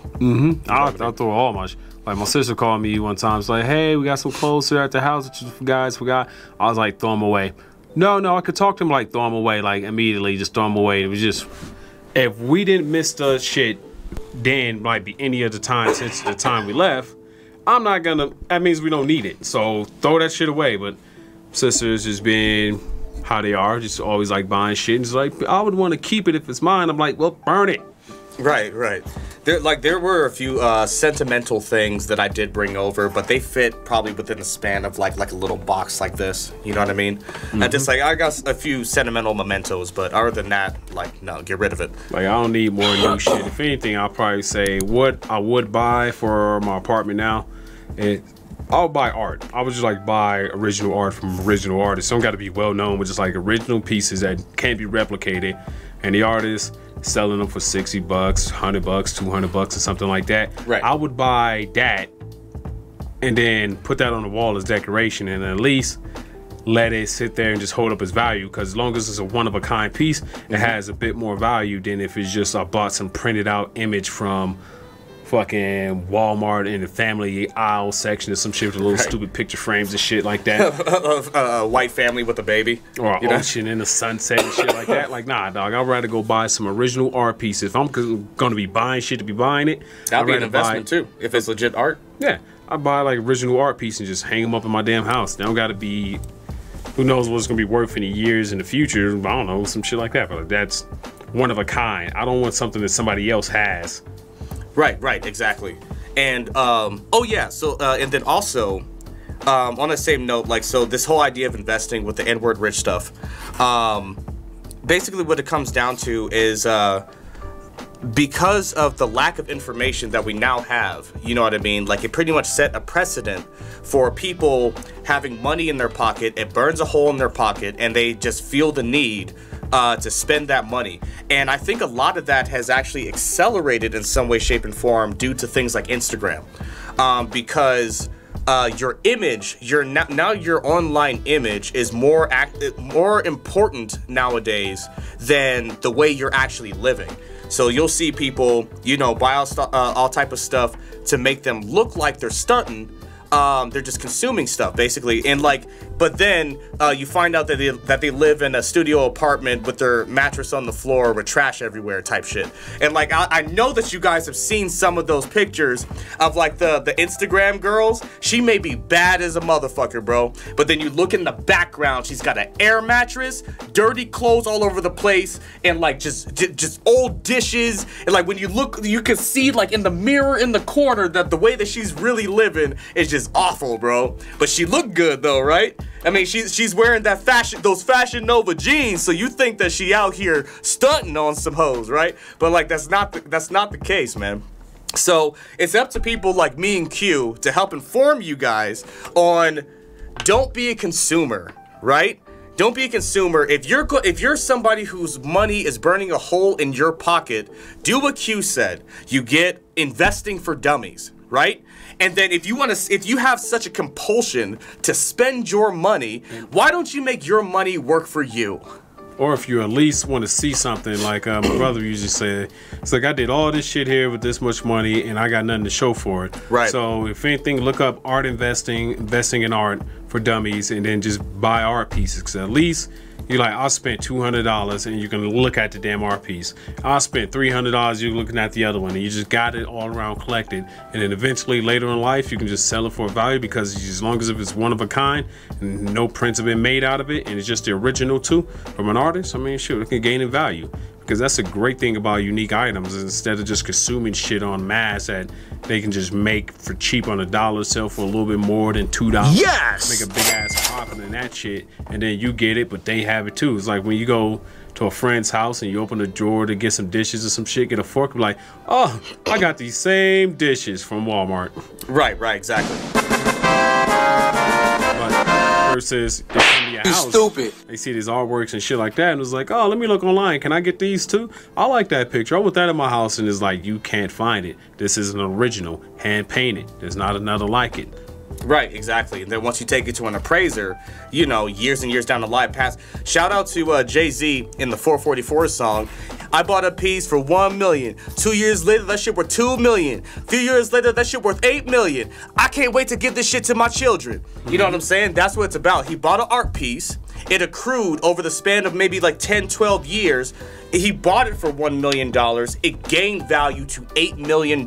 I'll throw all my shit. Like my sister called me one time. It's like, hey, we got some clothes here at the house that you guys forgot. I was like, throw them away. No, I could talk to him, like, throw him away, like, immediately, just throw him away. It was just, if we didn't miss the shit, then, like, be any other time since the time we left, I'm not gonna, that means we don't need it. So, throw that shit away. But sisters just being how they are, just always, like, buying shit. And just like, I would want to keep it if it's mine. I'm like, well, burn it. Right. There were a few sentimental things that I did bring over, but they fit probably within the span of like a little box like this. You know what I mean? And just like I got a few sentimental mementos, but other than that, like no, get rid of it. Like I don't need more new shit. If anything, I'll probably say what I would buy for my apartment now. I'll buy art. I would just like buy original art from original artists. Don't got to be well known, but just like original pieces that can't be replicated. And the artist selling them for $60, $100, $200 or something like that. Right. I would buy that and then put that on the wall as decoration and at least let it sit there and just hold up its value, because as long as it's a one-of-a-kind piece, it has a bit more value than if it's just I bought some printed out image from fucking Walmart in the family aisle section or some shit with little stupid picture frames and shit like that. A white family with a baby. Or an ocean in the sunset and shit like that. Like, nah, dog, I'd rather go buy some original art pieces. If I'm gonna be buying shit to be buying it, that'd be an investment too, if it's legit art. Yeah, I'd buy like original art piece and just hang them up in my damn house. They don't gotta be, who knows what it's gonna be worth in the years in the future. I don't know, some shit like that. But like, that's one of a kind. I don't want something that somebody else has. Right, exactly. And oh yeah, so and then also on the same note, like, so this whole idea of investing with the N-word rich stuff, basically what it comes down to is because of the lack of information that we now have, you know what I mean? Like, it pretty much set a precedent for people having money in their pocket. It burns a hole in their pocket, and they just feel the need to spend that money. And I think a lot of that has actually accelerated in some way, shape, and form due to things like Instagram, because your image, now your online image is more important nowadays than the way you're actually living. So you'll see people, you know, buy all type of stuff to make them look like they're stunting. They're just consuming stuff basically, and like, but then you find out that they live in a studio apartment with their mattress on the floor with trash everywhere type shit. And like, I know that you guys have seen some of those pictures of like the Instagram girls. She may be bad as a motherfucker, bro, but then you look in the background, she's got an air mattress, dirty clothes all over the place, and like just old dishes. And like when you look, you can see like in the mirror in the corner that the way that she's really living is just awful, bro. But she looked good though, right? I mean, she's wearing those Fashion Nova jeans, so you think that she out here stunting on some hoes, right? But like, that's not the case, man. So it's up to people like me and Q to help inform you guys on, don't be a consumer, right? Don't be a consumer. If you're somebody whose money is burning a hole in your pocket, do what Q said. You get investing for dummies, right? And then if you have such a compulsion to spend your money, why don't you make your money work for you? Or if you at least want to see something, like my brother usually said, it's like, I did all this shit here with this much money and I got nothing to show for it. Right. So if anything, look up art investing in art for dummies, and then just buy art pieces. Because at least you're like, I spent $200 and you can look at the damn art piece. I spent $300, you're looking at the other one, and you just got it all around collected. And then eventually later in life, you can just sell it for a value, because as long as if it's one of a kind and no prints have been made out of it, and it's just the original too from an artist, I mean, shoot, it can gain in value. Because that's a great thing about unique items, instead of just consuming shit en masse that they can just make for cheap on $1, sell for a little bit more than $2. Yes! Make a big ass profit in that shit, and then you get it, but they have it too. It's like when you go to a friend's house and you open a drawer to get some dishes or some shit, get a fork, like, oh, I got these same dishes from Walmart. Right, exactly. But versus they come to your house, stupid. They see these artworks and shit like that, and it's like, oh, let me look online. Can I get these too? I like that picture. I want that in my house, and it's like, you can't find it. This is an original, hand painted. There's not another like it. Right, exactly. And then once you take it to an appraiser, you know, years and years down the line past. Shout out to Jay-Z in the 444 song. I bought a piece for $1 million. 2 years later, that shit worth $2 million. A few years later, that shit worth $8 million. I can't wait to give this shit to my children. You know what I'm saying? That's what it's about. He bought an art piece, it accrued over the span of maybe like 10, 12 years. He bought it for $1 million. It gained value to $8 million.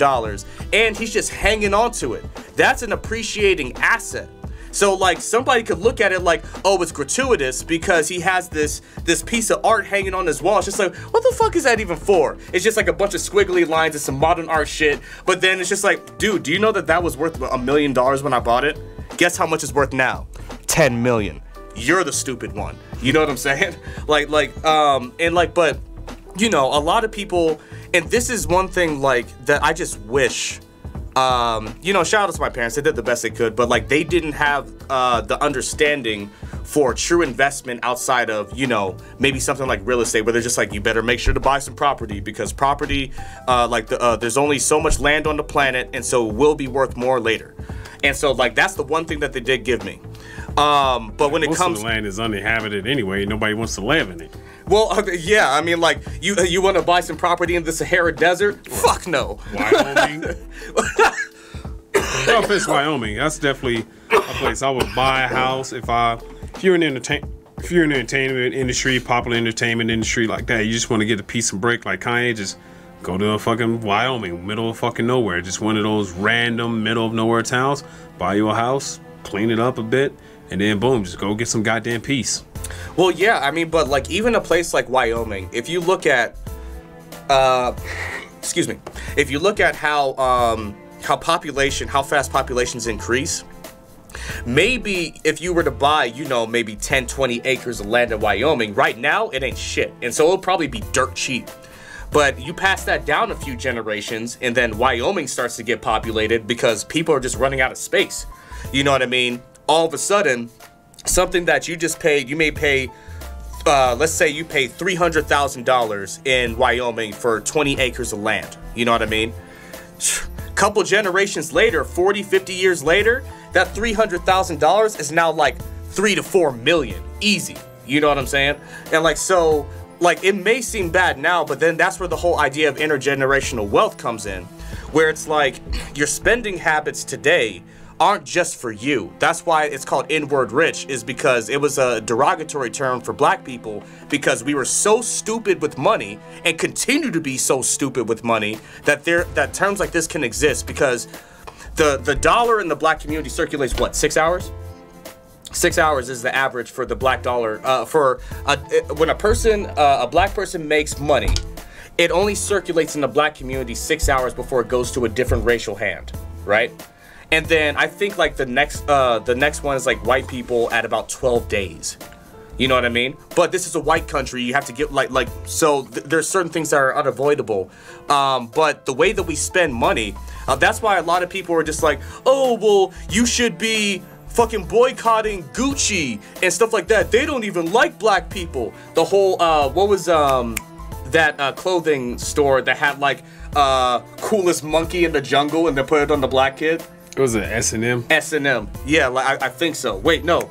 And he's just hanging on to it. That's an appreciating asset. So like somebody could look at it like, oh, it's gratuitous because he has this piece of art hanging on his wall. It's just like, what the fuck is that even for? It's just like a bunch of squiggly lines and some modern art shit. But then it's just like, dude, do you know that was worth $1 million when I bought it? Guess how much it's worth now? 10 million. You're the stupid one. You know what I'm saying? But you know, a lot of people, and this is one thing like that I just wish. You know, shout out to my parents. They did the best they could, but like they didn't have the understanding for true investment outside of, you know, maybe something like real estate, where they're just like, you better make sure to buy some property because property, there's only so much land on the planet, and so it will be worth more later. And so like that's the one thing that they did give me. But when it comes, most of the land is uninhabited anyway. Nobody wants to live in it. Well, yeah, I mean, like, you want to buy some property in the Sahara Desert? Fuck no. Wyoming. No offense, Wyoming. That's definitely a place I would buy a house if you're in the entertainment industry, popular entertainment industry like that. You just want to get a piece of brick like Kanye, just go to a fucking Wyoming, middle of fucking nowhere. Just one of those random middle of nowhere towns. Buy you a house, clean it up a bit, and then boom, just go get some goddamn peace. Well, yeah, I mean, but like even a place like Wyoming, if you look at, if you look at how fast populations increase, maybe if you were to buy, you know, maybe 10, 20 acres of land in Wyoming, right now it ain't shit, and so it'll probably be dirt cheap. But you pass that down a few generations, and then Wyoming starts to get populated because people are just running out of space. You know what I mean? All of a sudden, something that you just paid, you may pay, let's say you pay $300,000 in Wyoming for 20 acres of land. You know what I mean? Couple generations later, 40, 50 years later, that $300,000 is now like 3 to 4 million. Easy. You know what I'm saying? And like, so, like, it may seem bad now, but then that's where the whole idea of intergenerational wealth comes in, where it's like your spending habits today aren't just for you. That's why it's called inward rich, is because it was a derogatory term for black people because we were so stupid with money and continue to be so stupid with money that terms like this can exist, because the dollar in the black community circulates what, 6 hours? 6 hours is the average for the black dollar. When a black person makes money, it only circulates in the black community 6 hours before it goes to a different racial hand, right? And then I think like the next one is like white people at about 12 days. You know what I mean? But this is a white country. You have to get so there's certain things that are unavoidable. But the way that we spend money, that's why a lot of people are just like, oh, well, you should be fucking boycotting Gucci and stuff like that. They don't even like black people. The whole, what was that clothing store that had like coolest monkey in the jungle and they put it on the black kid? It was an S&M. S&M. Yeah, like I think so. Wait, no.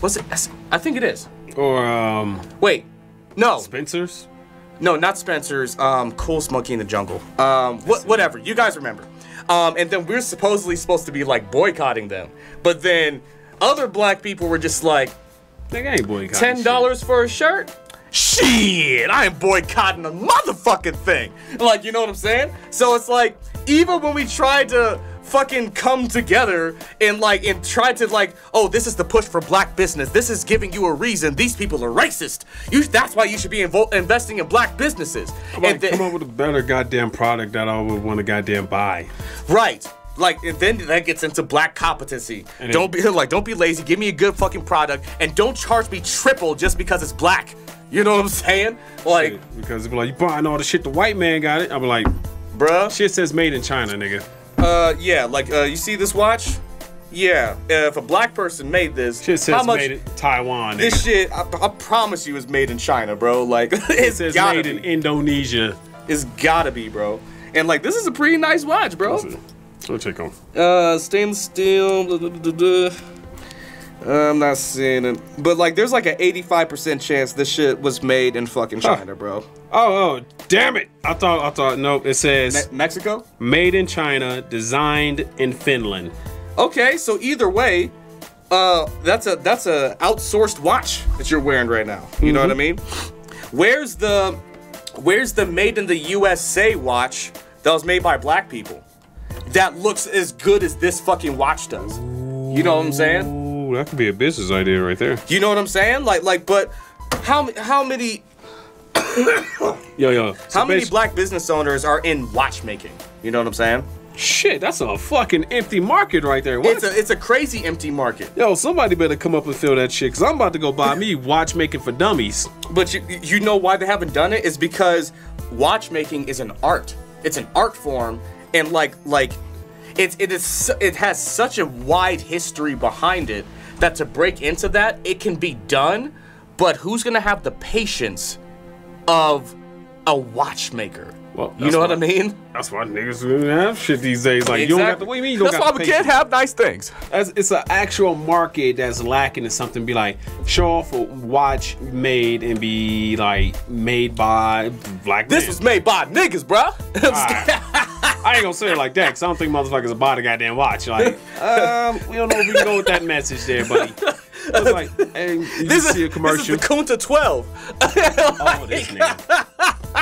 Was it I think it is. Or wait. No. Spencer's? No, not Spencer's. Coolest monkey in the jungle. Whatever. You guys remember. And then we're supposedly supposed to be like boycotting them. But then other black people were just like, they ain't boycotting $10 for a shirt? Shit, I ain't boycotting a motherfucking thing. Like, you know what I'm saying? So it's like, even when we tried to fucking come together and try to oh, this is the push for black business, this is giving you a reason, these people are racist, that's why you should be investing in black businesses. Come up with a better goddamn product that I would want to goddamn buy. Right. Like, and then that gets into black competency. And don't be lazy, give me a good fucking product, and don't charge me triple just because it's black. You know what I'm saying? Like, because they'll be like, you buying all the shit the white man got it. I'm like, bruh, shit says made in China, nigga. Yeah, like, you see this watch? Yeah, if a black person made this, shit says made in Taiwan, nigga. This shit, I promise you, is made in China, bro. Like, it says made in Indonesia. It's gotta be, bro. And like, this is a pretty nice watch, bro. I'll check on. Stainless steel. Blah, blah, blah, blah. I'm not seeing it, but like, there's like an 85% chance this shit was made in fucking China, bro. Oh, damn it! I thought. Nope. It says Mexico. Made in China, designed in Finland. Okay, so either way, that's a outsourced watch that you're wearing right now. You know what I mean? Where's the made in the USA watch that was made by black people that looks as good as this fucking watch does? You know what I'm saying? Ooh, that could be a business idea right there. You know what I'm saying? Like, but how many? Yo. So how many black business owners are in watchmaking? You know what I'm saying? Shit, that's a fucking empty market right there. What? It's a crazy empty market. Yo, somebody better come up and fill that shit, cause I'm about to go buy me watchmaking for dummies. But you know why they haven't done it? Is because watchmaking is an art. It's an art form, and it has such a wide history behind it that to break into that, it can be done, but who's gonna have the patience of a watchmaker? Well, you know what I mean? That's why niggas don't have shit these days. Like, you don't got to, what do you mean you don't That's got why we can't have nice things. It's an actual market that's lacking in something. Be like, show off a watch made and be like, made by black men. This was made by niggas, bruh. I ain't gonna say it like that, because I don't think motherfuckers will buy the goddamn watch. Like, we don't know if we can go with that message there, buddy. It's like, hey, you see a commercial. This is the Kunta 12. Oh, this nigga.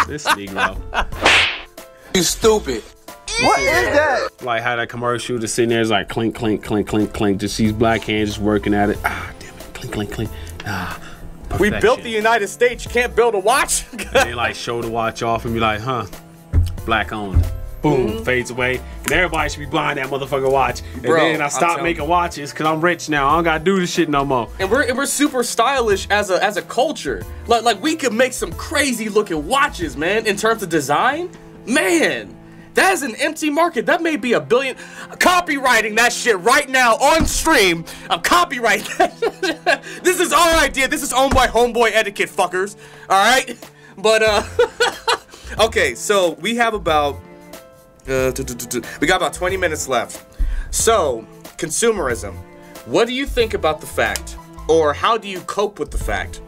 This Negro. You stupid. What is that? Like how that commercial just sitting there is like clink, clink, clink, clink, clink. Just these black hands just working at it. Ah, damn it. Clink, clink, clink. Ah, we perfection. built the United States. You can't build a watch. They like show the watch off and be like, huh, black owned. Boom, fades away. And everybody should be buying that motherfucking watch. And bro, then I stopped making watches because I'm rich now. I don't gotta do this shit no more. And we're super stylish as a culture. Like we could make some crazy looking watches, man, in terms of design. Man, that is an empty market. That may be $1 billion. Copywriting that shit right now on stream. I'm copyrighting that. This is our idea. This is owned by Homeboy Etiquette, fuckers. All right? But, okay, so we have about, we got about 20 minutes left. So, consumerism. What do you think about the fact, or how do you cope with the fact,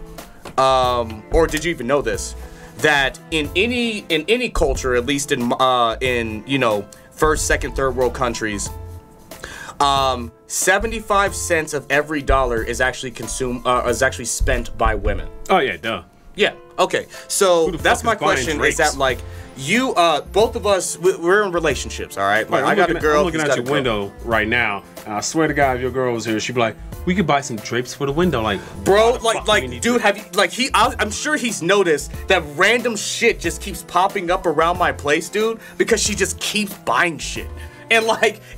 or did you even know this, that in any culture, at least in you know, first, second, third world countries, 75 cents of every dollar is actually spent by women. Oh yeah, duh. Yeah. Okay. So that's my question. Is that like you, both of us, we're in relationships, all right? Like, I got a girl. I'm looking at your window right now, and I swear to God, if your girl was here, she'd be like, "We could buy some drapes for the window." Like, bro, like, dude, have you like I'm sure he's noticed that random shit just keeps popping up around my place, dude, because she just keeps buying shit. And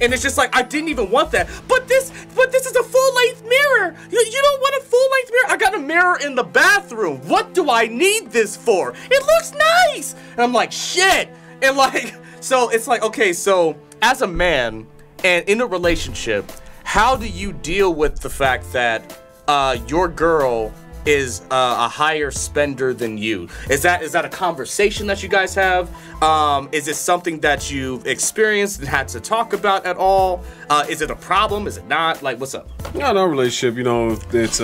it's just like, I didn't even want that. But this is a full-length mirror. You don't want a full-length mirror. I got a mirror in the bathroom. What do I need this for? It looks nice. And I'm like, shit. And so it's like, okay, so as a man and in a relationship, how do you deal with the fact that your girl is a higher spender than you? Is that a conversation that you guys have? Is it something that you've experienced and had to talk about at all? Is it a problem? Is it not? Like, what's up? No relationship, you know, it's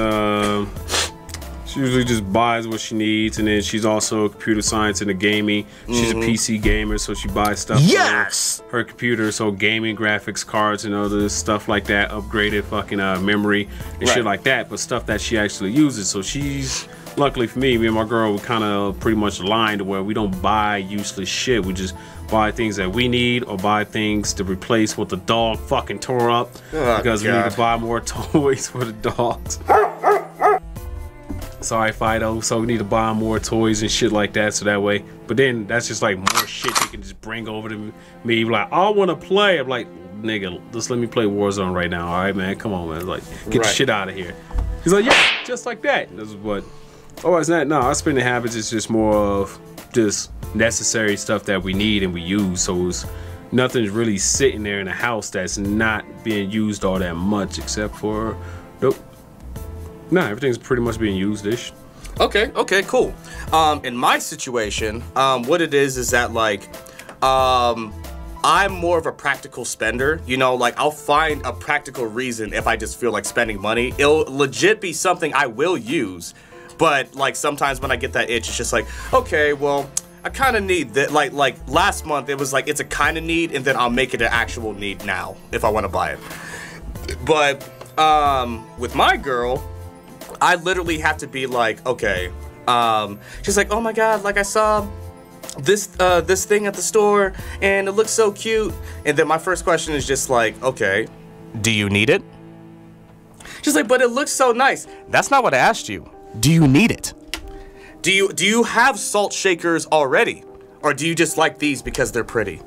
she usually just buys what she needs, and then she's also a computer science and a gaming. She's a PC gamer, so she buys stuff for her computer, so gaming graphics cards and other stuff like that, upgraded fucking memory and shit like that, but stuff that she actually uses. So she's, luckily for me and my girl, we kind of pretty much aligned to where we don't buy useless shit. We just buy things that we need, or buy things to replace what the dog fucking tore up, because we need to buy more toys for the dogs. Sorry, Fido. So we need to buy more toys and shit like that, so that way. But then that's just like more shit they can just bring over to me. Like, I want to play. I'm like, nigga, just let me play Warzone right now. All right, man. Come on, man. Like, get the shit out of here. He's like, yeah, just like that. This is what. Oh, it's not. No, our spending habits is just more of just necessary stuff that we need and we use. So it's nothing's really sitting there in the house that's not being used all that much, except for nope. Nah, everything's pretty much being used-ish. Okay, cool. In my situation, what it is that like, I'm more of a practical spender. You know, like, I'll find a practical reason if I just feel like spending money. It'll legit be something I will use, but like sometimes when I get that itch, it's just like, okay, well, I kind of need that. Like last month, it was like, it's a kind of need, and then I'll make it an actual need now if I want to buy it. But with my girl, I literally have to be like, okay. She's like, oh my god, like I saw this thing at the store and it looks so cute. And then my first question is just like, okay, do you need it? She's like, but it looks so nice. That's not what I asked you. Do you need it? Do you have salt shakers already? Or do you just like these because they're pretty?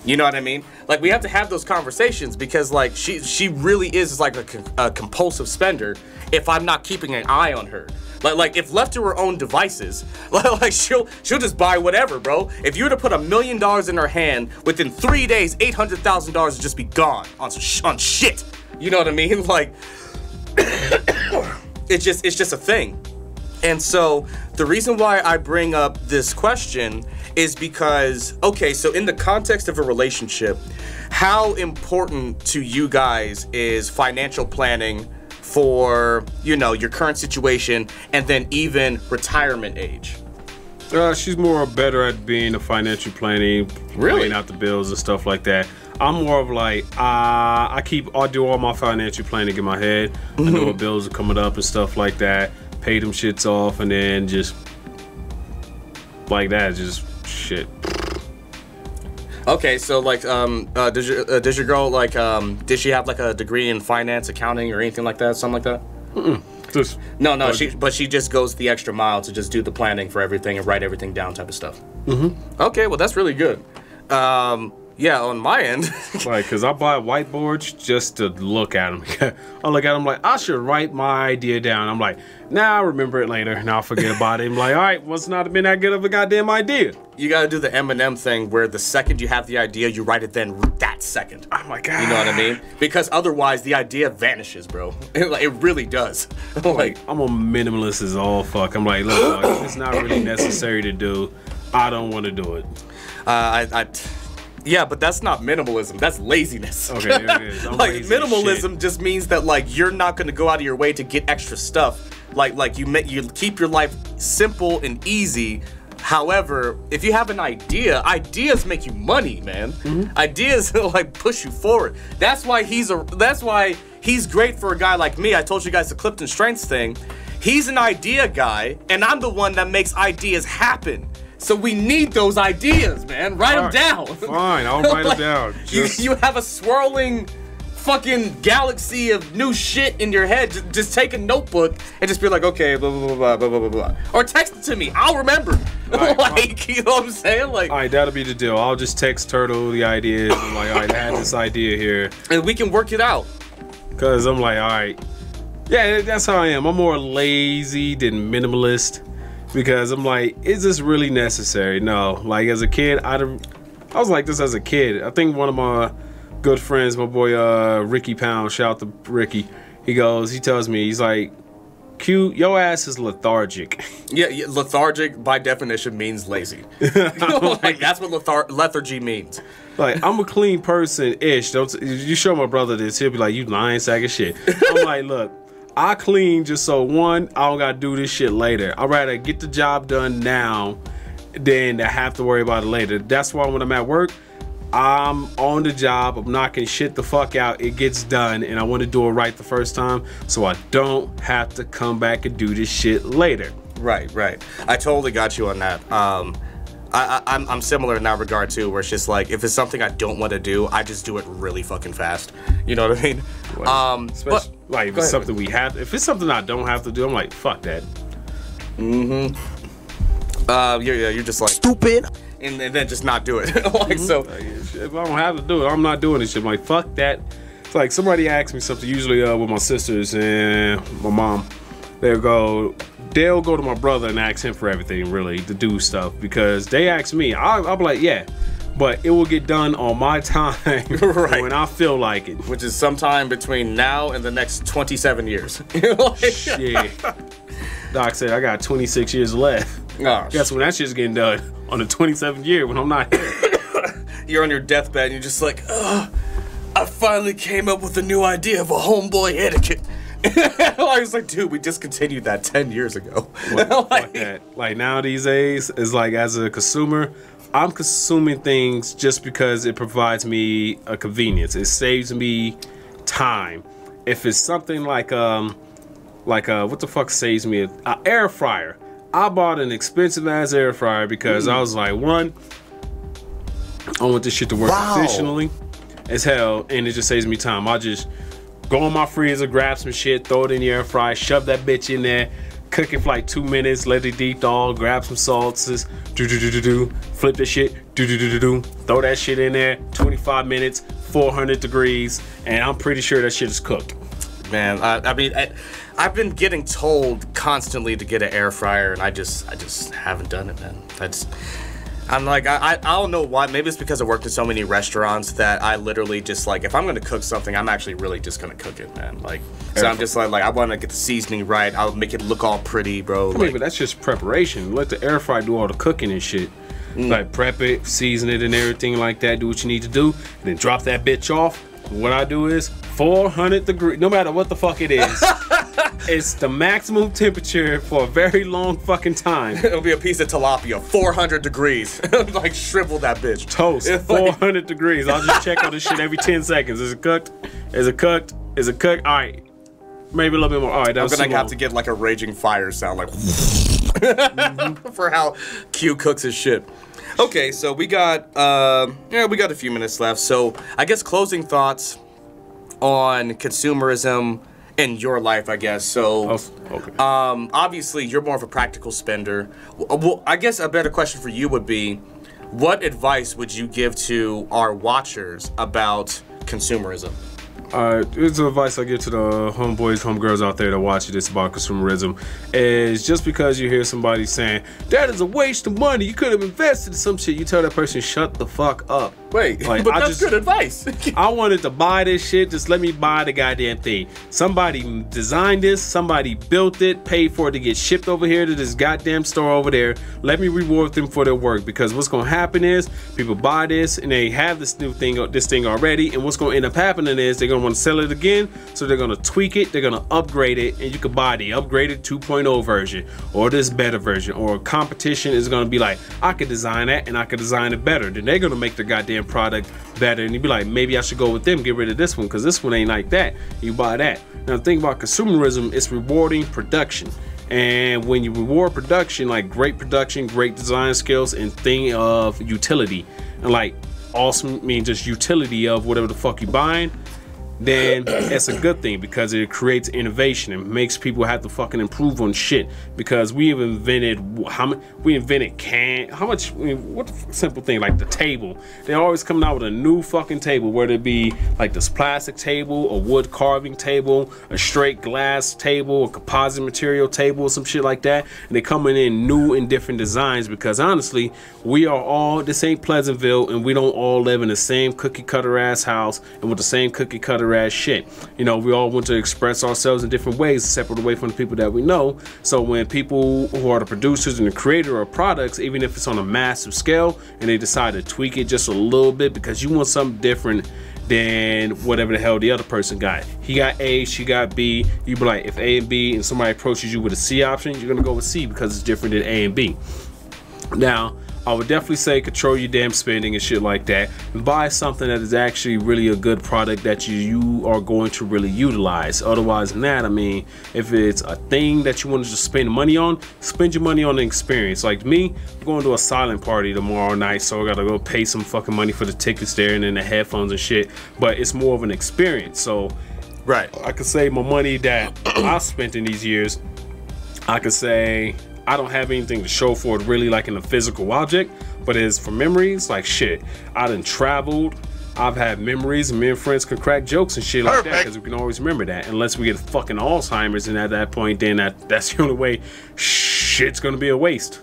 You know what I mean? Like, we have to have those conversations because, like, she really is like a compulsive spender if I'm not keeping an eye on her. Like if left to her own devices, like she'll just buy whatever, bro. If you were to put $1 million in her hand, within 3 days, $800,000 would just be gone on shit. You know what I mean? Like, it's just a thing. And so the reason why I bring up this question is because, okay, so in the context of a relationship, how important to you guys is financial planning for, you know, your current situation and then even retirement age? She's more better at being a financial planning, laying out the bills and stuff like that. I'm more of like, I do all my financial planning in my head. I know what bills are coming up and stuff like that. Pay them shits off, and then just like that, just shit. Okay, so like, does your girl like, did she have like a degree in finance, accounting, or anything like that, something like that? Just no. She just goes the extra mile to just do the planning for everything and write everything down, type of stuff. Okay, well that's really good. Yeah, on my end, like, cause I buy whiteboards just to look at them. I look at them like, I should write my idea down. I'm like, nah, I'll remember it later, and I'll forget about it. I'm like, all right, must not have been that good of a goddamn idea. You gotta do the Eminem thing where the second you have the idea, you write it then that second. Oh my god. You know what I mean? Because otherwise, the idea vanishes, bro. It really does. Like, I'm a minimalist as all fuck. I'm like, look, dog, it's not really necessary to do. I don't want to do it. Yeah, but that's not minimalism. That's laziness. Okay, there it is. Like, minimalism just means that, like, you're not gonna go out of your way to get extra stuff. Like you keep your life simple and easy. However, if you have an idea, ideas make you money, man. Ideas like push you forward. That's why he's great for a guy like me. I told you guys the Clifton Strengths thing. He's an idea guy, and I'm the one that makes ideas happen. So we need those ideas, man. Write them down. Fine, I'll write them down. You have a swirling fucking galaxy of new shit in your head. Just take a notebook and just be like, okay, blah, blah, blah, blah, blah, blah, blah. Or text it to me. I'll remember. Right, like, you know what I'm saying? Like, all right, that'll be the deal. I'll just text Turtle the ideas. I'm like, all right, I had this idea here. And we can work it out. Because I'm like, all right. Yeah, that's how I am. I'm more lazy than minimalist. Because I'm like, is this really necessary? No. Like, as a kid, I was like this as a kid. I think one of my good friends, my boy Ricky Pound, shout out to Ricky. He tells me, he's like, Q, your ass is lethargic. Yeah, lethargic by definition means lazy. Like, that's what lethargy means. Like, I'm a clean person-ish. You show my brother this, he'll be like, you lying sack of shit. I'm like, look, I clean just so, one, I don't gotta do this shit later. I'd rather get the job done now than to have to worry about it later. That's why when I'm at work, I'm on the job, I'm knocking shit the fuck out, it gets done, and I want to do it right the first time so I don't have to come back and do this shit later. Right. I totally got you on that. I'm similar in that regard too, where it's just like, if it's something I don't want to do, I just do it really fucking fast. You know what I mean? Like, if it's something if it's something I don't have to do, I'm like, fuck that. You're just like, stupid, and then just not do it. Like, so if I don't have to do it, I'm not doing this shit. I'm like, fuck that. It's like somebody asks me something, usually with my sisters and my mom. They'll go to my brother and ask him for everything, really, to do stuff, because they ask me. I'll be like, yeah, but it will get done on my time. Right. When I feel like it, which is sometime between now and the next 27 years. Shit. Doc said I got 26 years left. Oh, guess when that shit's getting done? On the 27th year when I'm not here. You're on your deathbed and you're just like, oh, I finally came up with a new idea of a homeboy etiquette. I was like, dude, we discontinued that 10 years ago. Like that. Like, now these days, is like, as a consumer, I'm consuming things just because it provides me a convenience. It saves me time. if it's something like what the fuck saves me? An air fryer. I bought an expensive ass air fryer because I was like, one, I want this shit to work efficiently as hell, and it just saves me time. I'll just go in my freezer, grab some shit, throw it in the air fryer, shove that bitch in there, cook it for like 2 minutes, let it deep thaw, grab some sauces, flip the shit, throw that shit in there, 25 minutes, 400 degrees, and I'm pretty sure that shit is cooked. Man, I mean, I've been getting told constantly to get an air fryer, and I just haven't done it, man. I'm like, I don't know why. Maybe it's because I worked in so many restaurants that I literally just like, if I'm gonna cook something, I'm actually really just gonna cook it, man. Like, so I'm just like I want to get the seasoning right. I'll make it look all pretty, bro. I mean, but that's just preparation. Let the air fryer do all the cooking and shit. Like prep it, season it, and everything like that. Do what you need to do, and then drop that bitch off. What I do is 400 degrees, no matter what the fuck it is. It's the maximum temperature for a very long fucking time. It'll be a piece of tilapia, 400 degrees. Like shrivel that bitch. Toast, 400 degrees. I'll just check on this shit every 10 seconds. Is it cooked? Is it cooked? Is it cooked? All right. Maybe a little bit more. All right, that was I'm gonna have to get like a raging fire sound, like for how Q cooks his shit. Okay, so we got a few minutes left. So I guess closing thoughts on consumerism in your life, I guess. So okay. Obviously you're more of a practical spender. Well, I guess a better question for you would be, what advice would you give to our watchers about consumerism? It's advice I give to the homeboys, homegirls out there that watch this about consumerism, is just because you hear somebody saying, that is a waste of money, you could have invested in some shit, you tell that person, shut the fuck up. Wait, like, but that's good advice. I wanted to buy this shit, just let me buy the goddamn thing. Somebody designed this, somebody built it, paid for it to get shipped over here to this goddamn store over there. Let me reward them for their work, because what's gonna happen is, people buy this, and they have this thing already, and what's gonna end up happening is, they're gonna want to sell it again, so they're gonna tweak it, they're gonna upgrade it, and you can buy the upgraded 2.0 version, or this better version, or competition is gonna be like, I could design that, and I could design it better. Then they're gonna make the goddamn product better, and you'd be like, maybe I should go with them, get rid of this one, because this one ain't like that. You buy that. Now the thing about consumerism, it's rewarding production. And when you reward production, like great production, great design skills, and thing of utility, and like awesome, mean just utility of whatever the fuck you buying, then that's a good thing, because it creates innovation and makes people have to fucking improve on shit. Because we have invented what the simple thing, like the table. They're always coming out with a new fucking table, whether it be like this plastic table, a wood carving table, a straight glass table, a composite material table, some shit like that. And they're coming in new and different designs, because honestly, we are all, this ain't Pleasantville, and we don't all live in the same cookie cutter ass house and with the same cookie cutter ass shit. You know, we all want to express ourselves in different ways, separate away from the people that we know. So when people who are the producers and the creator of products, even if it's on a massive scale, and they decide to tweak it just a little bit because you want something different than whatever the hell the other person got. He got A, she got B. You be like, if A and B, and somebody approaches you with a C option, you're gonna go with C because it's different than A and B. Now, I would definitely say control your damn spending and shit like that, and buy something that is actually really a good product that you are going to really utilize. Otherwise than that, I mean, if it's a thing that you want to just spend money on, spend your money on the experience. Like me, I'm going to a silent party tomorrow night, so I gotta go pay some fucking money for the tickets there and then the headphones and shit, but it's more of an experience. So right, I could say my money that I spent in these years, I could say I don't have anything to show for it really, like in a physical object, but as for memories, like shit, I done traveled, I've had memories, and me and friends can crack jokes and shit like that, because we can always remember that. Unless we get fucking Alzheimer's, and at that point, then that's the only way shit's gonna be a waste.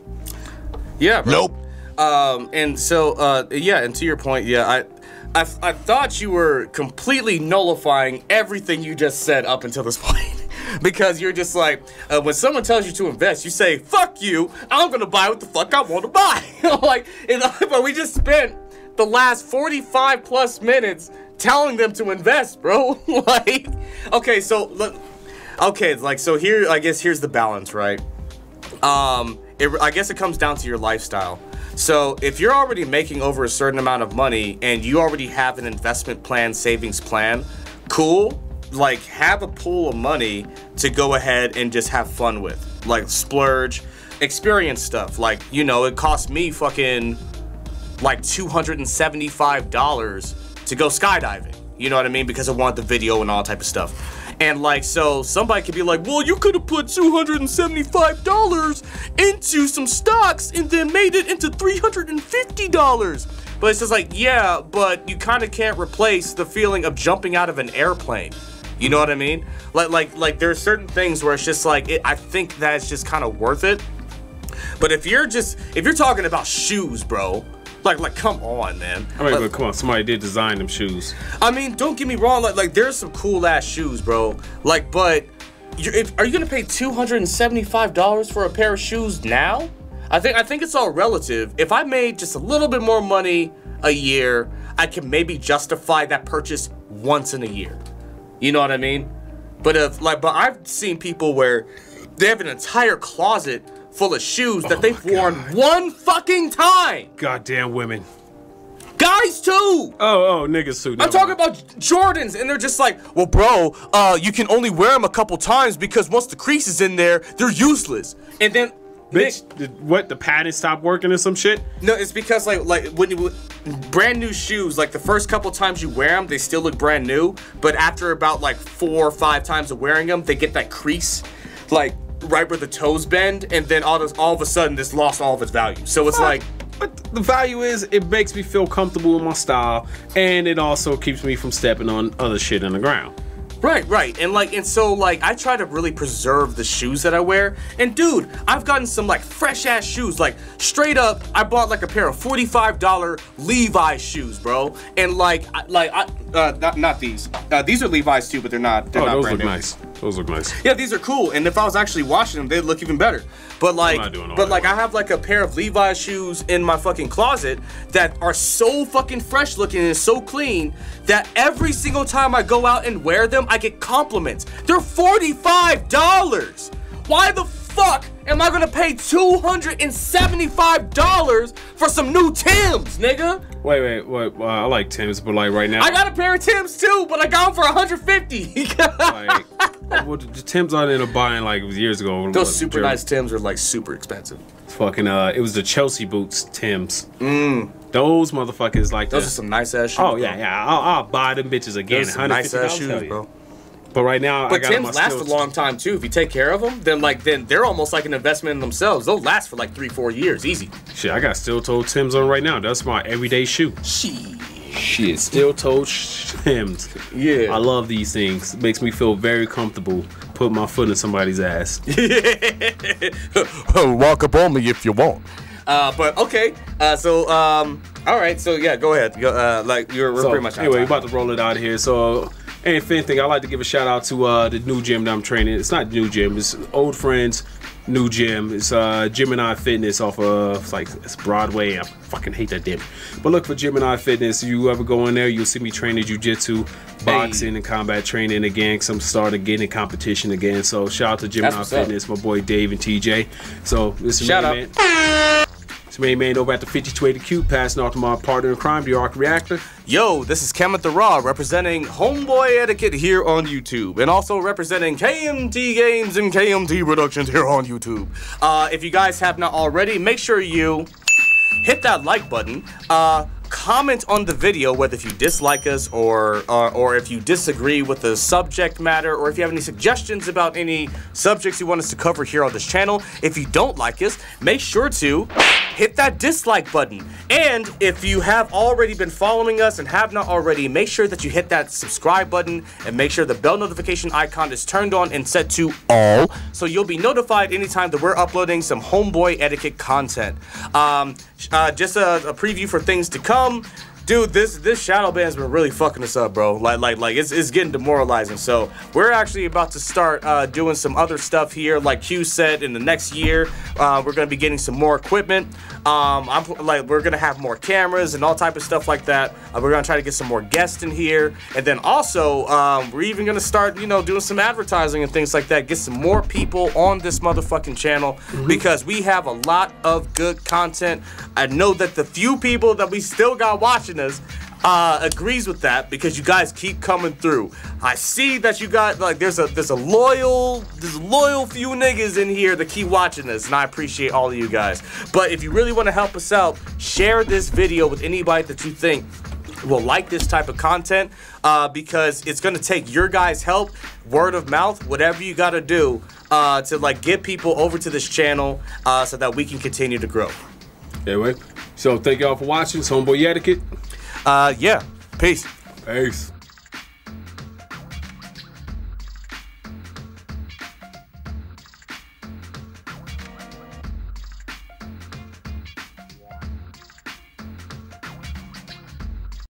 Yeah, bro. Nope. And so, yeah, and to your point, yeah, I thought you were completely nullifying everything you just said up until this point. Because you're just like, when someone tells you to invest, you say, fuck you, I'm gonna buy what the fuck I want to buy. Like, but we just spent the last 45 plus minutes telling them to invest, bro. Like, okay, so, okay, like, so here, I guess here's the balance, right? I guess it comes down to your lifestyle. So if you're already making over a certain amount of money and you already have an investment plan, savings plan, cool. like have a pool of money to go ahead and just have fun with, like splurge, experience stuff. Like, you know, it cost me fucking like $275 to go skydiving. You know what I mean? Because I wanted the video and all type of stuff. And like, so somebody could be like, well, you could have put $275 into some stocks and then made it into $350. But it's just like, yeah, but you kind of can't replace the feeling of jumping out of an airplane. You know what I mean? Like there are certain things where it's just like, I think that it's just kind of worth it. But if you're talking about shoes, bro, like come on, man. I mean, but come on, somebody did design them shoes. I mean, don't get me wrong, like there's some cool ass shoes, bro. Like, but are you gonna pay $275 for a pair of shoes now? I think it's all relative. If I made just a little bit more money a year, I can maybe justify that purchase once in a year. You know what I mean? But I've seen people where they have an entire closet full of shoes that they've worn one fucking time. Goddamn women. Guys too. Oh, niggas too. I'm talking about Jordans, and they're just like, well, bro, you can only wear them a couple times because once the crease is in there, they're useless. And then, bitch, what? The padding stopped working or some shit? No, it's because like when you brand new shoes, like the first couple times you wear them, they still look brand new, but after about like 4 or 5 times of wearing them, they get that crease, like right where the toes bend, and then all of a sudden this lost all of its value. So it's like, but the value is it makes me feel comfortable in my style, and it also keeps me from stepping on other shit on the ground. Right. And so I try to really preserve the shoes that I wear. And dude, I've gotten some like fresh ass shoes. Like straight up, I bought like a pair of $45 Levi's shoes, bro. And not these. These are Levi's too, but they're not. They're not those brand look new. nice. Those look nice. Yeah, these are cool. And if I was actually washing them, they'd look even better. But I have like a pair of Levi's shoes in my fucking closet that are so fucking fresh looking and so clean that every single time I go out and wear them, I get compliments. They're $45. Why the fuck am I gonna pay $275 for some new Timbs, nigga? Wait. I like Timbs, but like right now, I got a pair of Timbs too, but I got them for $150. Well, the Timbs I ended up buying like years ago. Those super nice Timbs are like super expensive. Fucking it was the Chelsea boots Timbs. Those motherfuckers like those are some nice ass shoes. Oh yeah. I'll buy them bitches again. Those are some nice ass shoes, bro. But right now, but Timbs last a long time too. If you take care of them, then they're almost like an investment in themselves. They'll last for like 3-4 years, easy. Shit, I got steel-toed Timbs on right now. That's my everyday shoe. Shit, steel-toed Timbs. Yeah, I love these things. It makes me feel very comfortable putting my foot in somebody's ass. Walk up on me if you want. But okay. All right. So yeah, go ahead. We're pretty much out anyway, we're about to roll it out of here. So. And if anything, I'd like to give a shout out to the new gym that I'm training. It's not new gym, it's old friends, new gym. It's Gemini Fitness off of it's Broadway. I fucking hate that damn. But look for Gemini Fitness. You ever go in there, you'll see me training jiu-jitsu, boxing, and combat training again. Cause I'm starting getting in competition again. So shout out to Gemini Fitness, my boy Dave and TJ. So this is shout out. Man. Main man over at the 5280 Cube, passing off to my partner in crime, the Arc Reactor. Yo, this is Kemet the Raw, representing Homeboy Etiquette here on YouTube, and also representing KMT Games and KMT Productions here on YouTube. If you guys have not already, make sure you hit that like button. Comment on the video whether if you dislike us or if you disagree with the subject matter, or if you have any suggestions about any subjects you want us to cover here on this channel. If you don't like us, make sure to hit that dislike button. And if you have already been following us and have not already, make sure that you hit that subscribe button and make sure the bell notification icon is turned on and set to all, so you'll be notified anytime that we're uploading some Homeboy Etiquette content. Just a preview for things to come. Dude, this shadow band's been really fucking us up, bro. Like it's getting demoralizing. So we're actually about to start doing some other stuff here. Like Q said, in the next year, we're gonna be getting some more equipment. We're gonna have more cameras and all type of stuff like that. We're gonna try to get some more guests in here, and then also we're even gonna start, doing some advertising and things like that. Get some more people on this motherfucking channel because we have a lot of good content. I know that the few people that we still got watching us, agrees with that because you guys keep coming through. I see that you got like there's a loyal few niggas in here that keep watching this, and I appreciate all of you guys. But if you really want to help us out, share this video with anybody that you think will like this type of content, because it's gonna take your guys' help, word of mouth, whatever you gotta do to like get people over to this channel so that we can continue to grow. Anyway, so thank y'all for watching. It's Homeboy Etiquette. Yeah, peace. Peace.